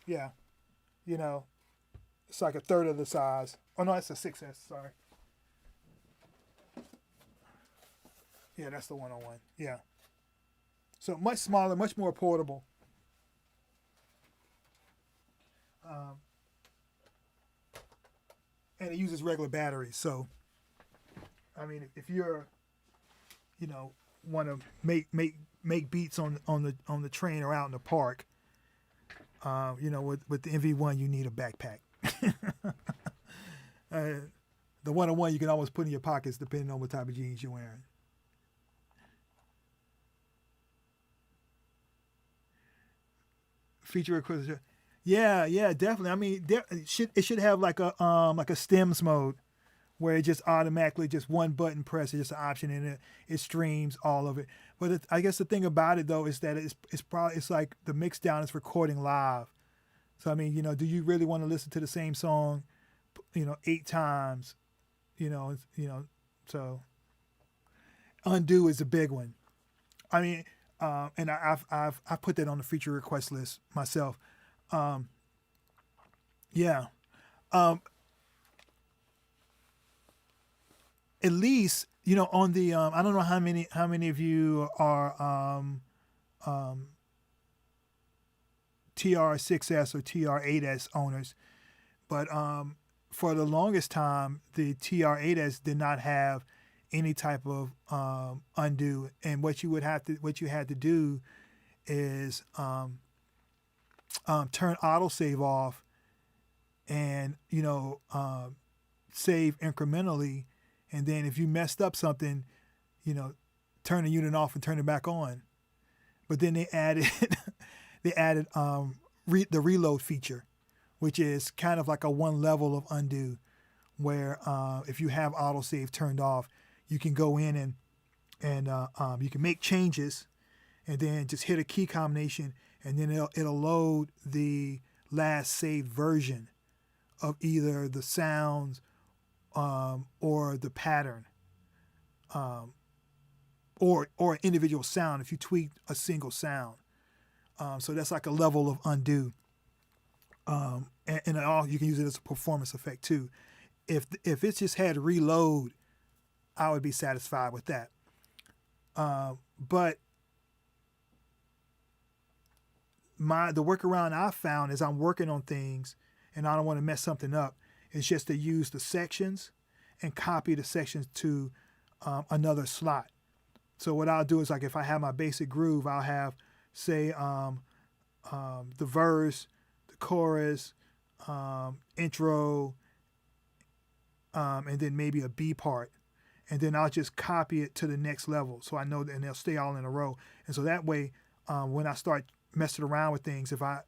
A: Yeah, it's like a third of the size. Oh no, it's a 6S. Sorry. Yeah, that's the 101. Yeah. So much smaller, much more portable. And it uses regular batteries. So, I mean, if you're, want to make beats on the train or out in the park, with the MV-1, you need a backpack. The 101 you can almost put in your pockets depending on what type of jeans you're wearing. Feature request. Yeah, yeah, definitely. I mean, it should have like a stems mode where it just automatically just one button press is just an option and it streams all of it. But I guess the thing about it though is that it's like the mix down is recording live. So I mean, do you really want to listen to the same song, 8 times? So undo is a big one. I mean, and I've put that on the feature request list myself. Um, yeah. Um, at least on the I don't know how many of you are um, TR6S or TR8S owners, but for the longest time the TR8S did not have any type of undo, and what you had to do is turn autosave off and save incrementally, and then if you messed up something, you know, turn the unit off and turn it back on. But then they added they added the reload feature, which is kind of like a one level of undo, where if you have autosave turned off, you can go in and you can make changes, and then just hit a key combination, and then it'll load the last saved version of either the sounds or the pattern, or an individual sound if you tweak a single sound. So that's like a level of undo, and all you can use it as a performance effect too. If it just had reload, I would be satisfied with that. But the workaround I found is I'm working on things and I don't want to mess something up. It's just to use the sections and copy the sections to another slot. So what I'll do is, like, if I have my basic groove, I'll have, say, the verse, the chorus, intro, and then maybe a B part. And then I'll just copy it to the next level. So I know that, and they'll stay all in a row. And so that way, when I start messing around with things, if I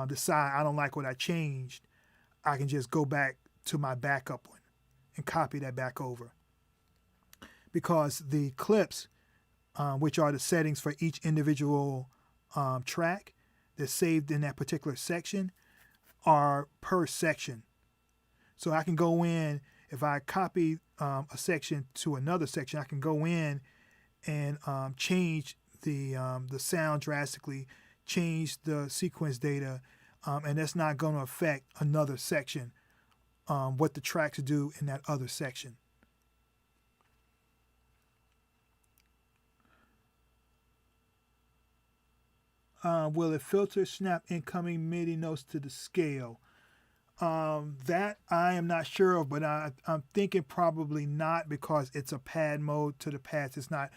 A: decide I don't like what I changed, I can just go back to my backup one and copy that back over. Because the clips, which are the settings for each individual track that's saved in that particular section, are per section. So I can go in, if I copy a section to another section, I can go in and change the sound drastically, change the sequence data, and that's not going to affect another section, what the tracks do in that other section. Will it filter snap incoming MIDI notes to the scale? That I am not sure of, but I'm thinking probably not, because it's a pad mode to the pads. It's not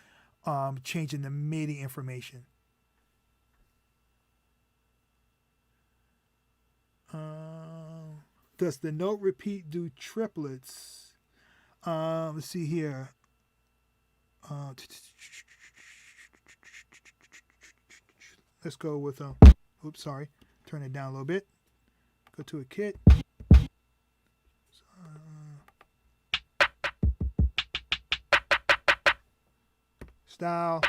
A: changing the MIDI information. Does the note repeat do triplets? Let's see here. Let's go with oops, sorry. Turn it down a little bit. Go to a kit. Style.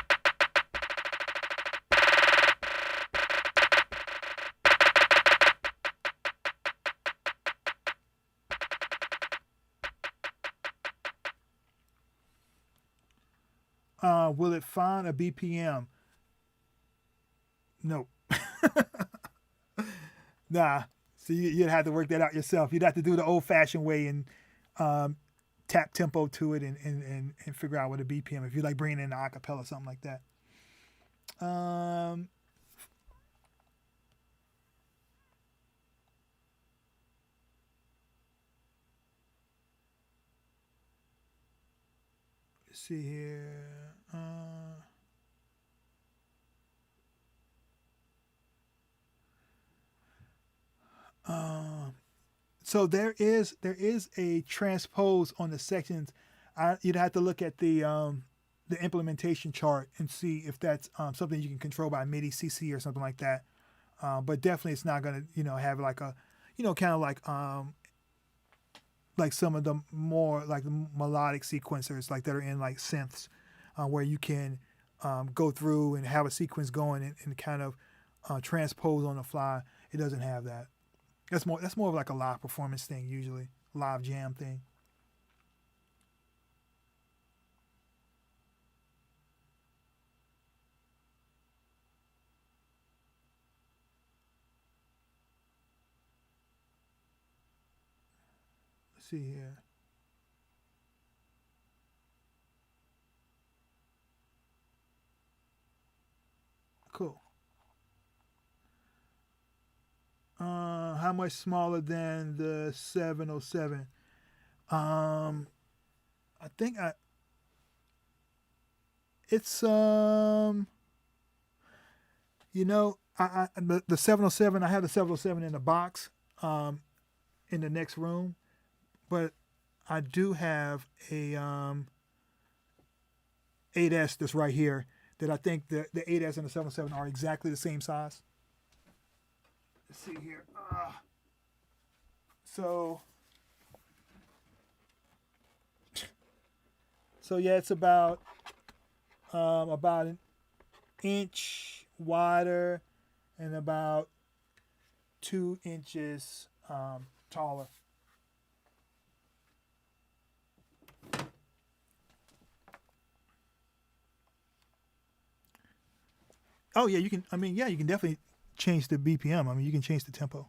A: Will it find a BPM? Nope. Nah. So you'd have to work that out yourself. You'd have to do the old-fashioned way and tap tempo to it and figure out what a BPM. If you like bringing in an acapella or something like that. Let's see here. So there is a transpose on the sections. You'd have to look at the implementation chart and see if that's something you can control by MIDI CC or something like that. but definitely it's not gonna have like a kind of like some of the more like the melodic sequencers like that are in like synths, where you can go through and have a sequence going and kind of transpose on the fly. It doesn't have that. That's more of like a live performance thing, usually live jam thing. Let's see here. Cool. How much smaller than the 707? I think it's the 707. I have the 707 in the box, in the next room, but I do have a 8S that's right here. That I think the 8S and the 707 are exactly the same size. Let's see here. So yeah, it's about an inch wider and about 2 inches taller. Oh yeah, you can. I mean, yeah, you can definitely change the BPM. I mean, you can change the tempo.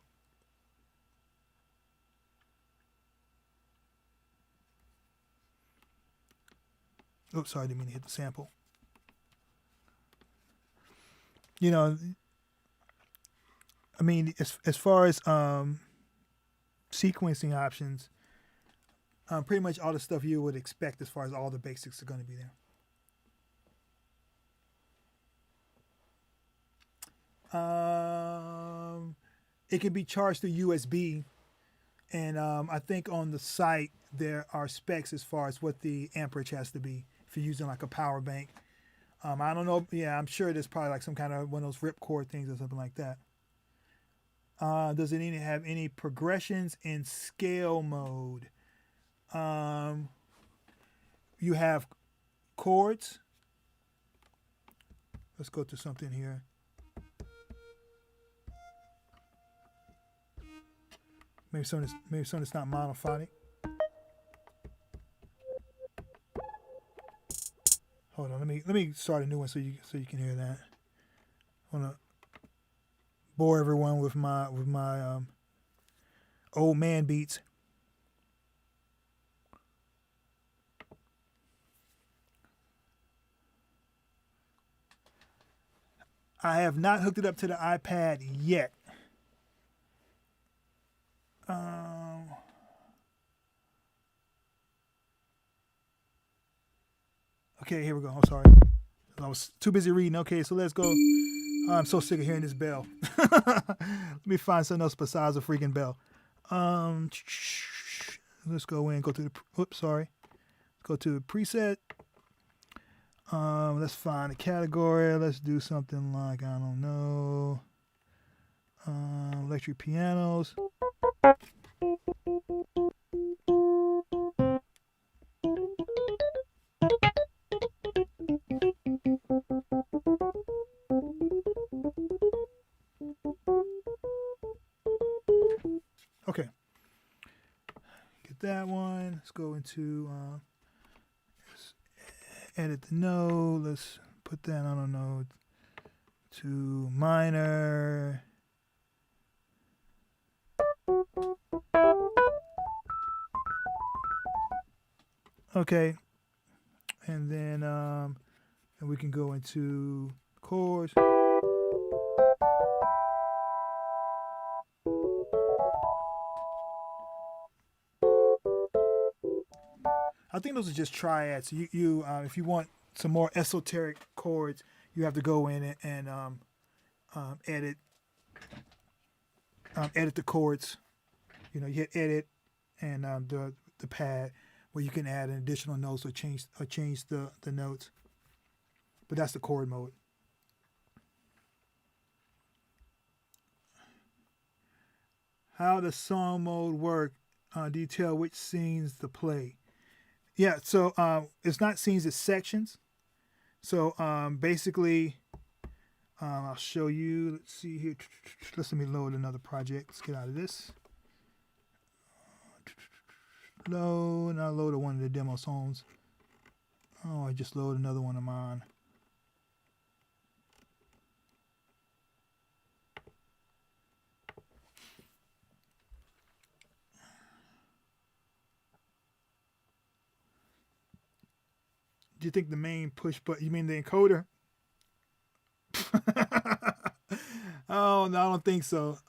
A: Oops, sorry, I didn't mean to hit the sample. I mean, as far as sequencing options, pretty much all the stuff you would expect as far as all the basics are going to be there. It can be charged through USB, and I think on the site there are specs as far as what the amperage has to be if you're using like a power bank. I don't know. Yeah, I'm sure there's probably like some kind of one of those ripcord things or something like that. Does it even have any progressions in scale mode? You have chords. Let's go to something here. Maybe something that's not monophonic. Hold on, let me start a new one so you can hear that. I wanna bore everyone with my old man beats. I have not hooked it up to the iPad yet. Okay, here we go. I'm sorry. I was too busy reading. Okay, so let's go. I'm so sick of hearing this bell. Let me find something else besides a freaking bell. Let's go in. Go to the. Oops, sorry. Go to the preset. Let's find a category. Let's do something like, I don't know, electric pianos. Okay. Get that one. Let's go into edit the node. Let's put that on a node to minor. Okay. And then and we can go into chords. I think those are just triads. You if you want some more esoteric chords, you have to go in and edit the chords. You hit edit and the pad where you can add an additional notes or change the notes. But that's the chord mode. How does song mode work? Detail which scenes to play. Yeah, so it's not scenes, it's sections. So basically, I'll show you. Let's see here. Let me load another project. Let's get out of this. Load. I'll load one of the demo songs. Oh, I just load another one of mine. Do you think the main push button? You mean the encoder? Oh no, I don't think so.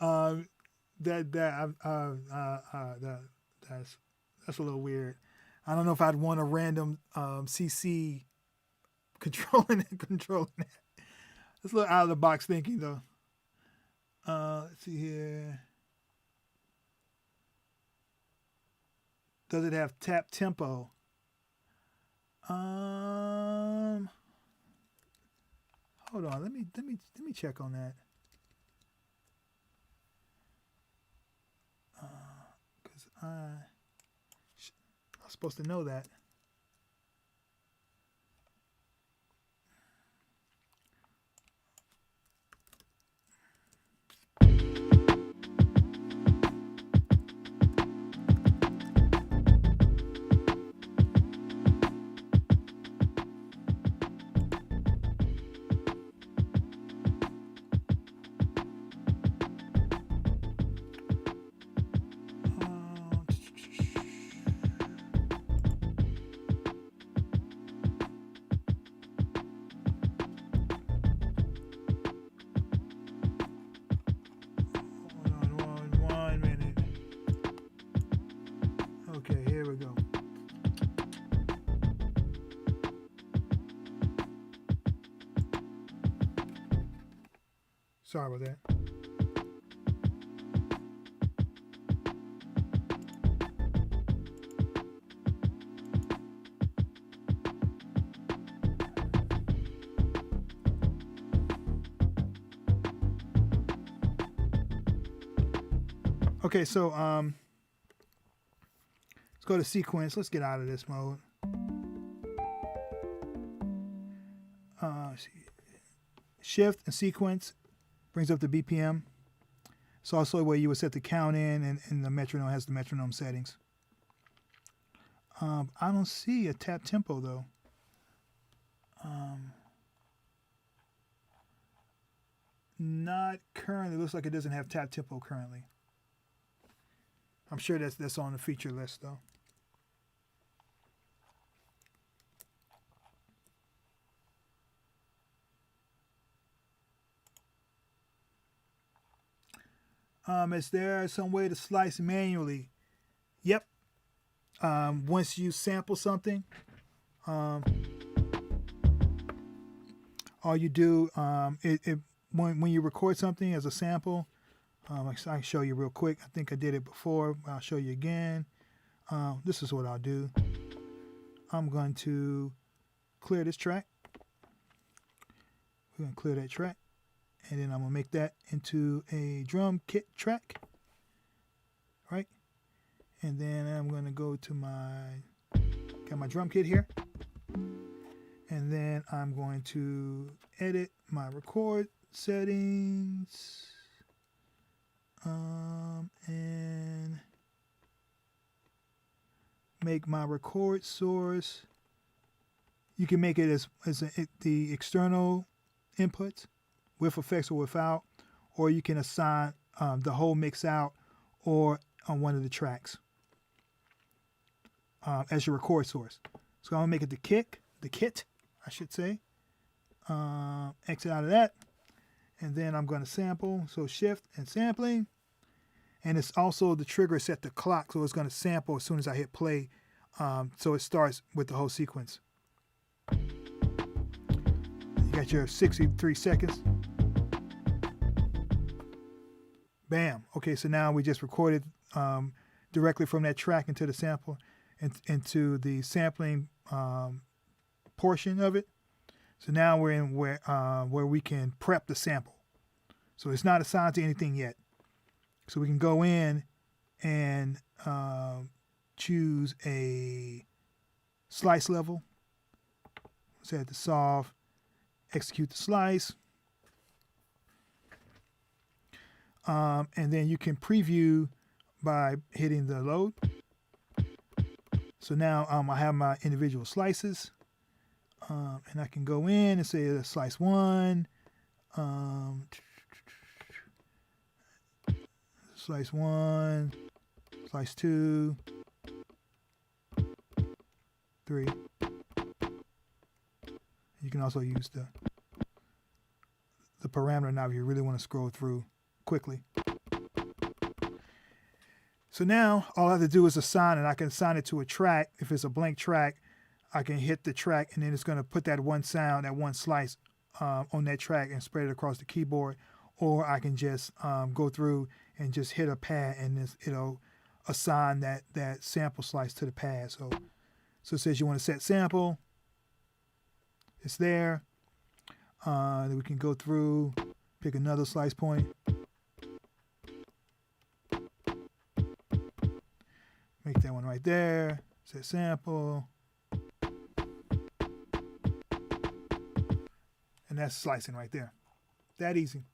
A: That's a little weird. I don't know if I'd want a random CC controlling that. That's a little out of the box thinking though. Let's see here. Does it have tap tempo? Hold on. Let me check on that. Cause I was supposed to know that. Okay, here we go. Sorry about that. Okay, so let's go to sequence. Let's get out of this mode. Shift and sequence brings up the BPM. It's also where you would set the count in, and the metronome has the metronome settings. I don't see a tap tempo though. Not currently. Looks like it doesn't have tap tempo currently. I'm sure that's on the feature list though. Is there some way to slice manually? Yep. Once you sample something, all you do, when you record something as a sample, I can show you real quick. I think I did it before. I'll show you again. This is what I'll do. I'm going to clear this track. We're going to clear that track. And then I'm going to make that into a drum kit track. Right? And then I'm going to go to got my drum kit here. And then I'm going to edit my record settings. And make my record source. You can make it as the external inputs with effects or without, or you can assign the whole mix out or on one of the tracks as your record source. So I'm gonna make it the kit, I should say. Exit out of that, and then I'm going to sample. So shift and sampling, and it's also the trigger set to clock, so it's going to sample as soon as I hit play. So it starts with the whole sequence. You got your 63 seconds. Bam. Okay, so now we just recorded directly from that track into the sample, into the sampling portion of it. So now we're in where we can prep the sample. So it's not assigned to anything yet. So we can go in and choose a slice level. Set the soft, execute the slice. And then you can preview by hitting the load. So now I have my individual slices. And I can go in and say slice 1, slice 1, slice 2, 3. You can also use the parameter now if you really want to scroll through quickly. So now all I have to do is assign it. I can assign it to a track. If it's a blank track, I can hit the track and then it's going to put that one sound, that one slice on that track and spread it across the keyboard. Or I can just go through and just hit a pad and it'll assign that sample slice to the pad. So it says you want to set sample. It's there. Then we can go through, pick another slice point. Make that one right there. Set sample. And that's slicing right there. That easy.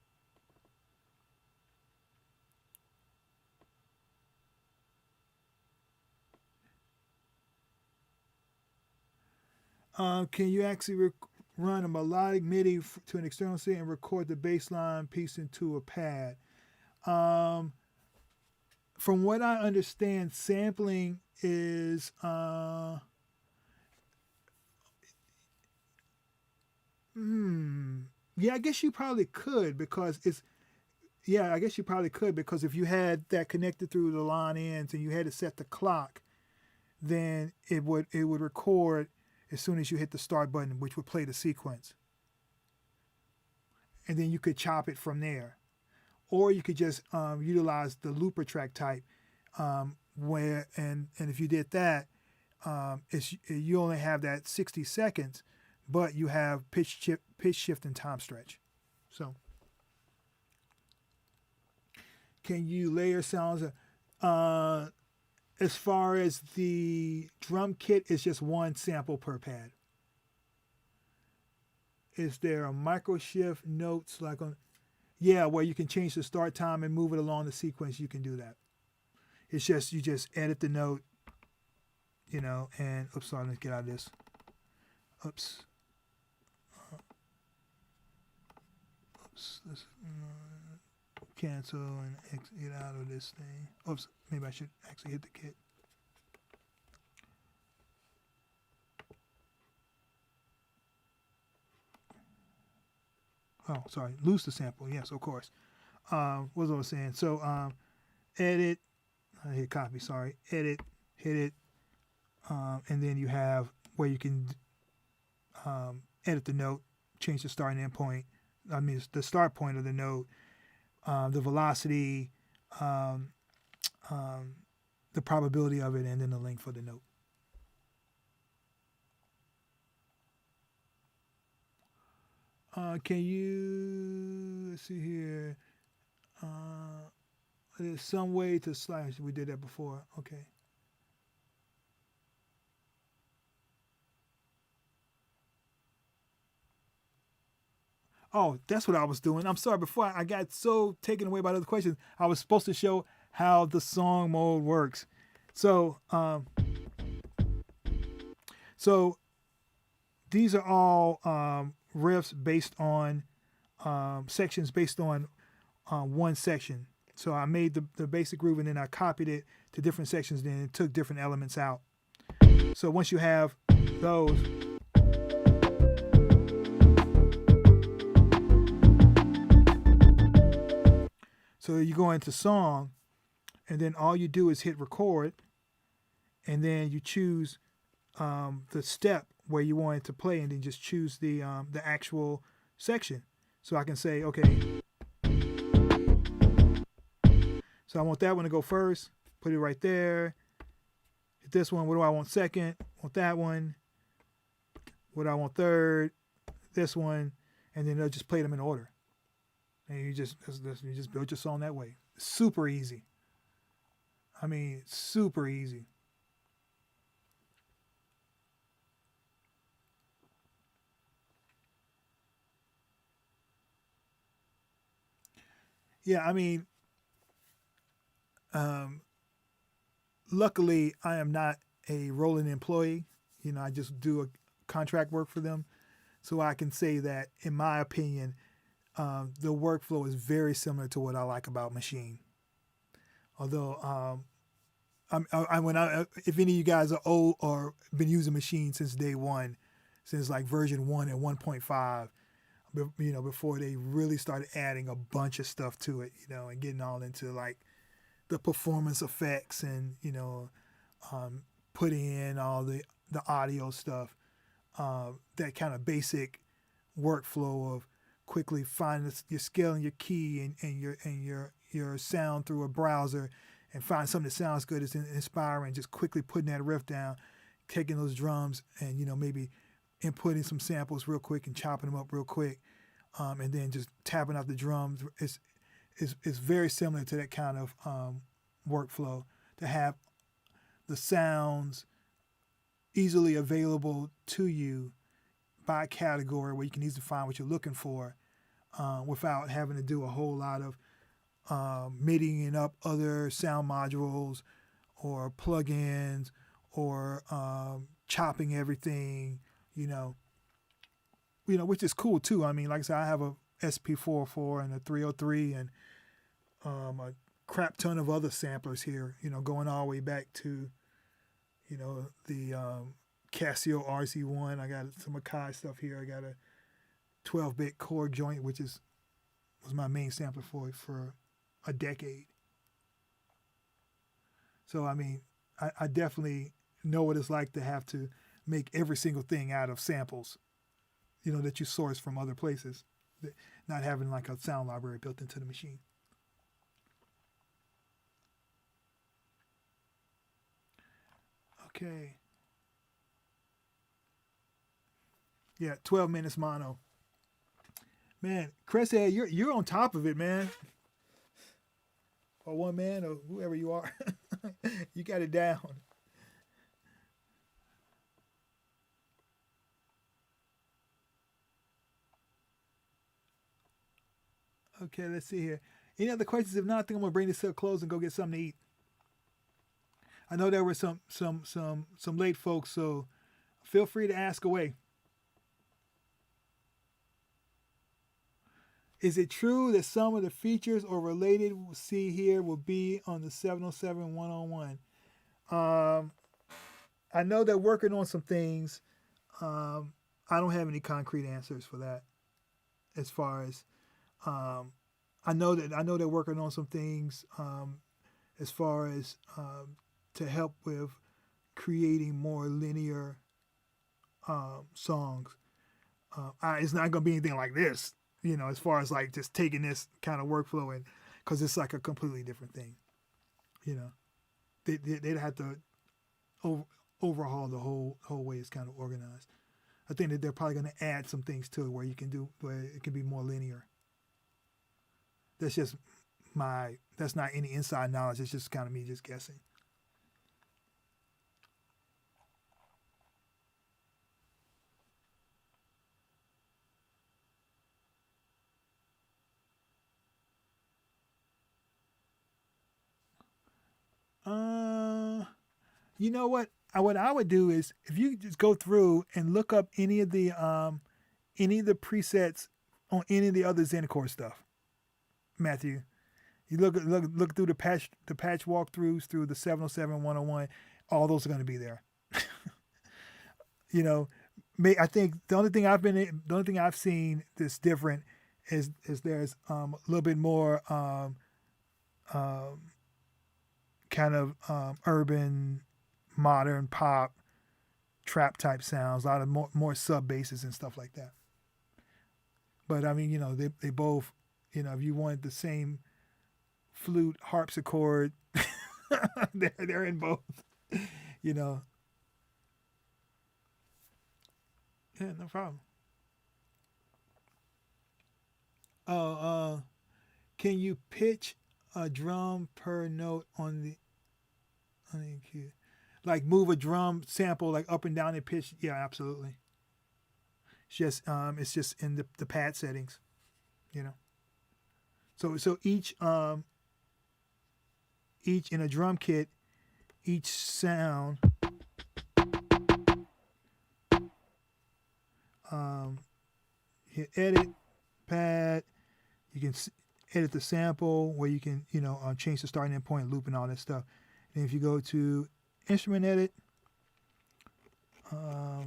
A: Can you actually run a melodic MIDI to an external synth and record the bass line piece into a pad? From what I understand, sampling is yeah, I guess you probably could because it's I guess you probably could because if you had that connected through the line ends and you had to set the clock, then it would record as soon as you hit the start button, which would play the sequence. And then you could chop it from there. Or you could just utilize the looper track type, where and if you did that, you only have that 60 seconds, but you have pitch shift, and time stretch. So, can you layer sounds? As far as the drum kit, it's just one sample per pad. Is there a micro shift notes like on? Yeah, where you can change the start time and move it along the sequence. You can do that. It's just you just edit the note, and oops, sorry, let's get out of this. Oops. Let's cancel and exit out of this thing. Oops, maybe I should actually hit the kit. Oh, sorry, lose the sample. Yes, of course. What was I saying? So, edit. I hit copy. Sorry, edit. Hit it, and then you have where you can edit the note, change the start and end point. I mean, it's the start point of the note, the velocity, the probability of it, and then the length for the note. Can you, let's see here, there's some way to slash, we did that before, okay. Oh, that's what I was doing. I'm sorry, before I got so taken away by the other questions, I was supposed to show how the song mode works. So these are all riffs based on sections based on one section. So I made the basic groove and then I copied it to different sections, then it took different elements out. So once you have those, so you go into song, and then all you do is hit record, and then you choose the step where you want it to play, and then just choose the actual section. So I can say, okay, so I want that one to go first, put it right there. Hit this one, what do I want second? Want that one. What do I want third? This one, and then they'll just play them in order. And you just build your song that way. super easy. I mean, super easy. Yeah, I mean, um, luckily, I am not a Roland employee. You know, I just do a contract work for them. So I can say that, in my opinion, the workflow is very similar to what I like about Machine. Although, if any of you guys are old or been using Machine since day one, since like version 1 and 1.5, you know, before they really started adding a bunch of stuff to it, you know, and getting all into like the performance effects and, you know, um, putting in all the audio stuff, that kind of basic workflow of quickly finding your scale and your key and your sound through a browser and find something that sounds good, is inspiring, just quickly putting that riff down, taking those drums and, you know, maybe inputting some samples real quick and chopping them up real quick, and then just tapping out the drums. It's very similar to that kind of workflow, to have the sounds easily available to you by category where you can easily find what you're looking for, without having to do a whole lot of midiing up other sound modules or plugins or chopping everything, you know, which is cool too. I mean, like I said, I have a SP404 and a 303 and a crap ton of other samplers here, you know, going all the way back to, you know, the Casio RC1. I got some Akai stuff here. I got a 12-bit Chord joint, which was my main sampler for a decade. So, I mean, I definitely know what it's like to have to make every single thing out of samples, you know, that you source from other places, not having like a sound library built into the machine. Okay. Yeah, 12 minutes mono. Man, Chris, hey, you're on top of it, man. Or one man, or whoever you are, you got it down. Okay, let's see here. Any other questions? If not, I think I'm gonna bring this to a close and go get something to eat. I know there were some late folks, so feel free to ask away. Is it true that some of the features or related we'll see here will be on the 707 101? Um, I know they're working on some things. I don't have any concrete answers for that. As far as um, I know they're working on some things, as far as to help with creating more linear songs. It's not going to be anything like this, you know, as far as like just taking this kind of workflow and, because it's like a completely different thing, you know. They'd have to over, overhaul the whole way it's kind of organized. I think that they're probably going to add some things to it where it can be more linear. That's just that's not any inside knowledge. It's just kind of me just guessing. Uh, you know what? What I would do is, if you just go through and look up any of the presets on any of the other Zencore stuff, Matthew. You look through the patch walkthroughs through the 707 101. All those are going to be there. You know, I think the only thing I've seen that's different is there's a little bit more um, kind of urban, modern pop, trap type sounds, a lot of more sub basses and stuff like that. But I mean, you know, they both, you know, if you wanted the same flute harpsichord, they're in both. You know, yeah, no problem. Oh, can you pitch a drum per note on the cue. Like move a drum sample like up and down in pitch. Yeah, absolutely. It's just in the pad settings, you know. So each in a drum kit, each sound hit edit pad. You can edit the sample where you can change the starting end point, loop, and all that stuff. And if you go to instrument edit, I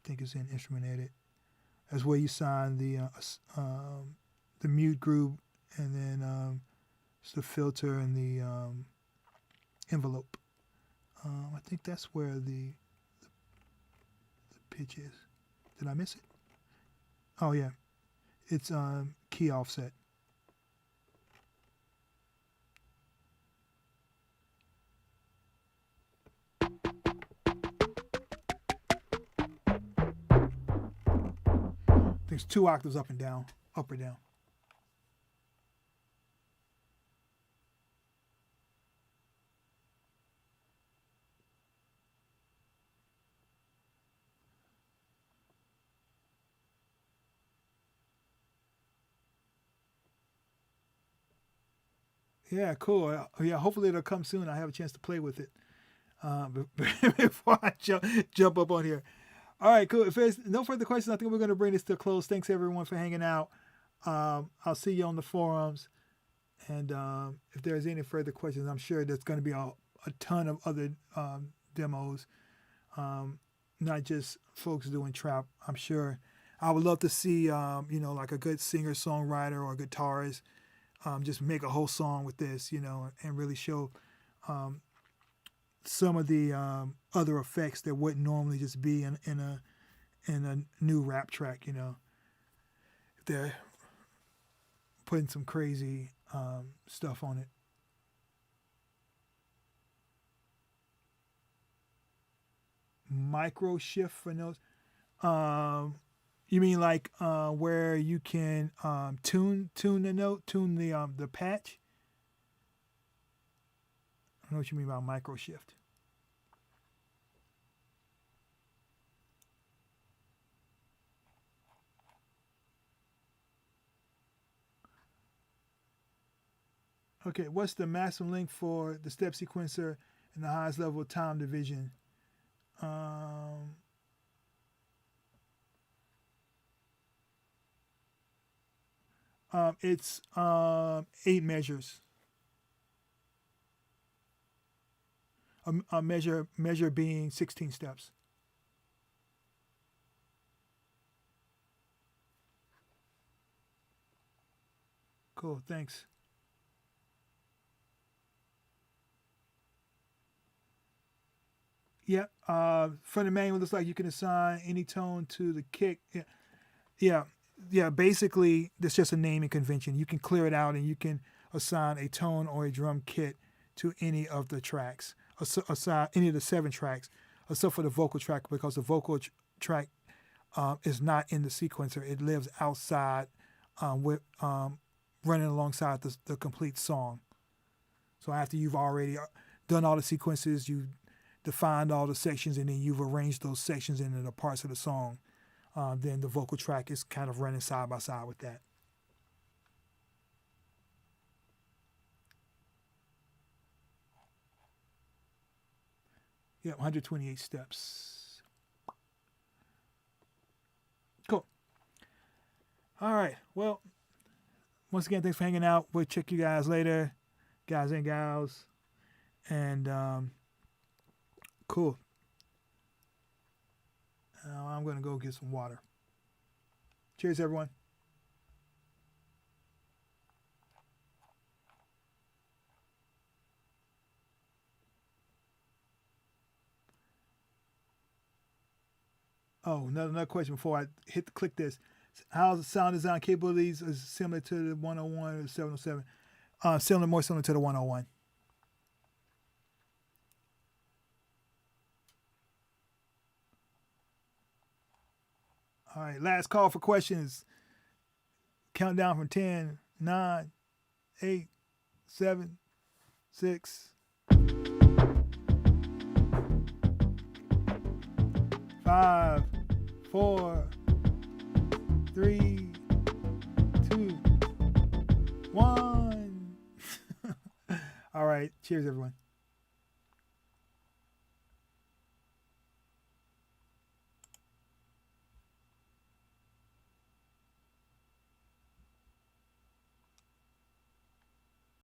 A: think it's in instrument edit. That's where you sign the mute group, and then it's the filter and the envelope. I think that's where the pitch is. Did I miss it? Oh yeah, it's key offset. There's 2 octaves up and down, up or down. Yeah, cool. Yeah, hopefully it'll come soon. I have a chance to play with it before I jump up on here. All right, cool. If there's no further questions, I think we're going to bring this to a close. Thanks everyone for hanging out. I'll see you on the forums. And if there's any further questions, I'm sure there's going to be a ton of other demos, not just folks doing trap. I'm sure I would love to see, like a good singer, songwriter, or guitarist just make a whole song with this, and really show some of the other effects that wouldn't normally just be in a new rap track. If they're putting some crazy stuff on it. Micro shift for notes. You mean like where you can tune the note, tune the patch? I don't know what you mean by micro shift. Okay, what's the maximum length for the step sequencer and the highest level of time division? It's 8 measures. A measure being 16 steps. Cool, thanks. Yeah, from the manual, it looks like you can assign any tone to the kick. Yeah. Basically, that's just a naming convention. You can clear it out, and you can assign a tone or a drum kit to any of the tracks, assign any of the 7 tracks, except for the vocal track, because the vocal track is not in the sequencer. It lives outside, with running alongside the complete song. So after you've already done all the sequences, you defined all the sections, and then you've arranged those sections into the parts of the song. Then the vocal track is kind of running side by side with that. Yeah, 128 steps. Cool. All right. Well, once again, thanks for hanging out. We'll check you guys later, guys and gals. And cool. Now I'm going to go get some water. Cheers, everyone. Oh, another question before I click this. How's the sound design capabilities is similar to the 101 or 707? More similar to the 101. All right, last call for questions. Count down from 10, 9, 8, 7, 6, 5, 4, 3, 2, 1. All right. Cheers, everyone.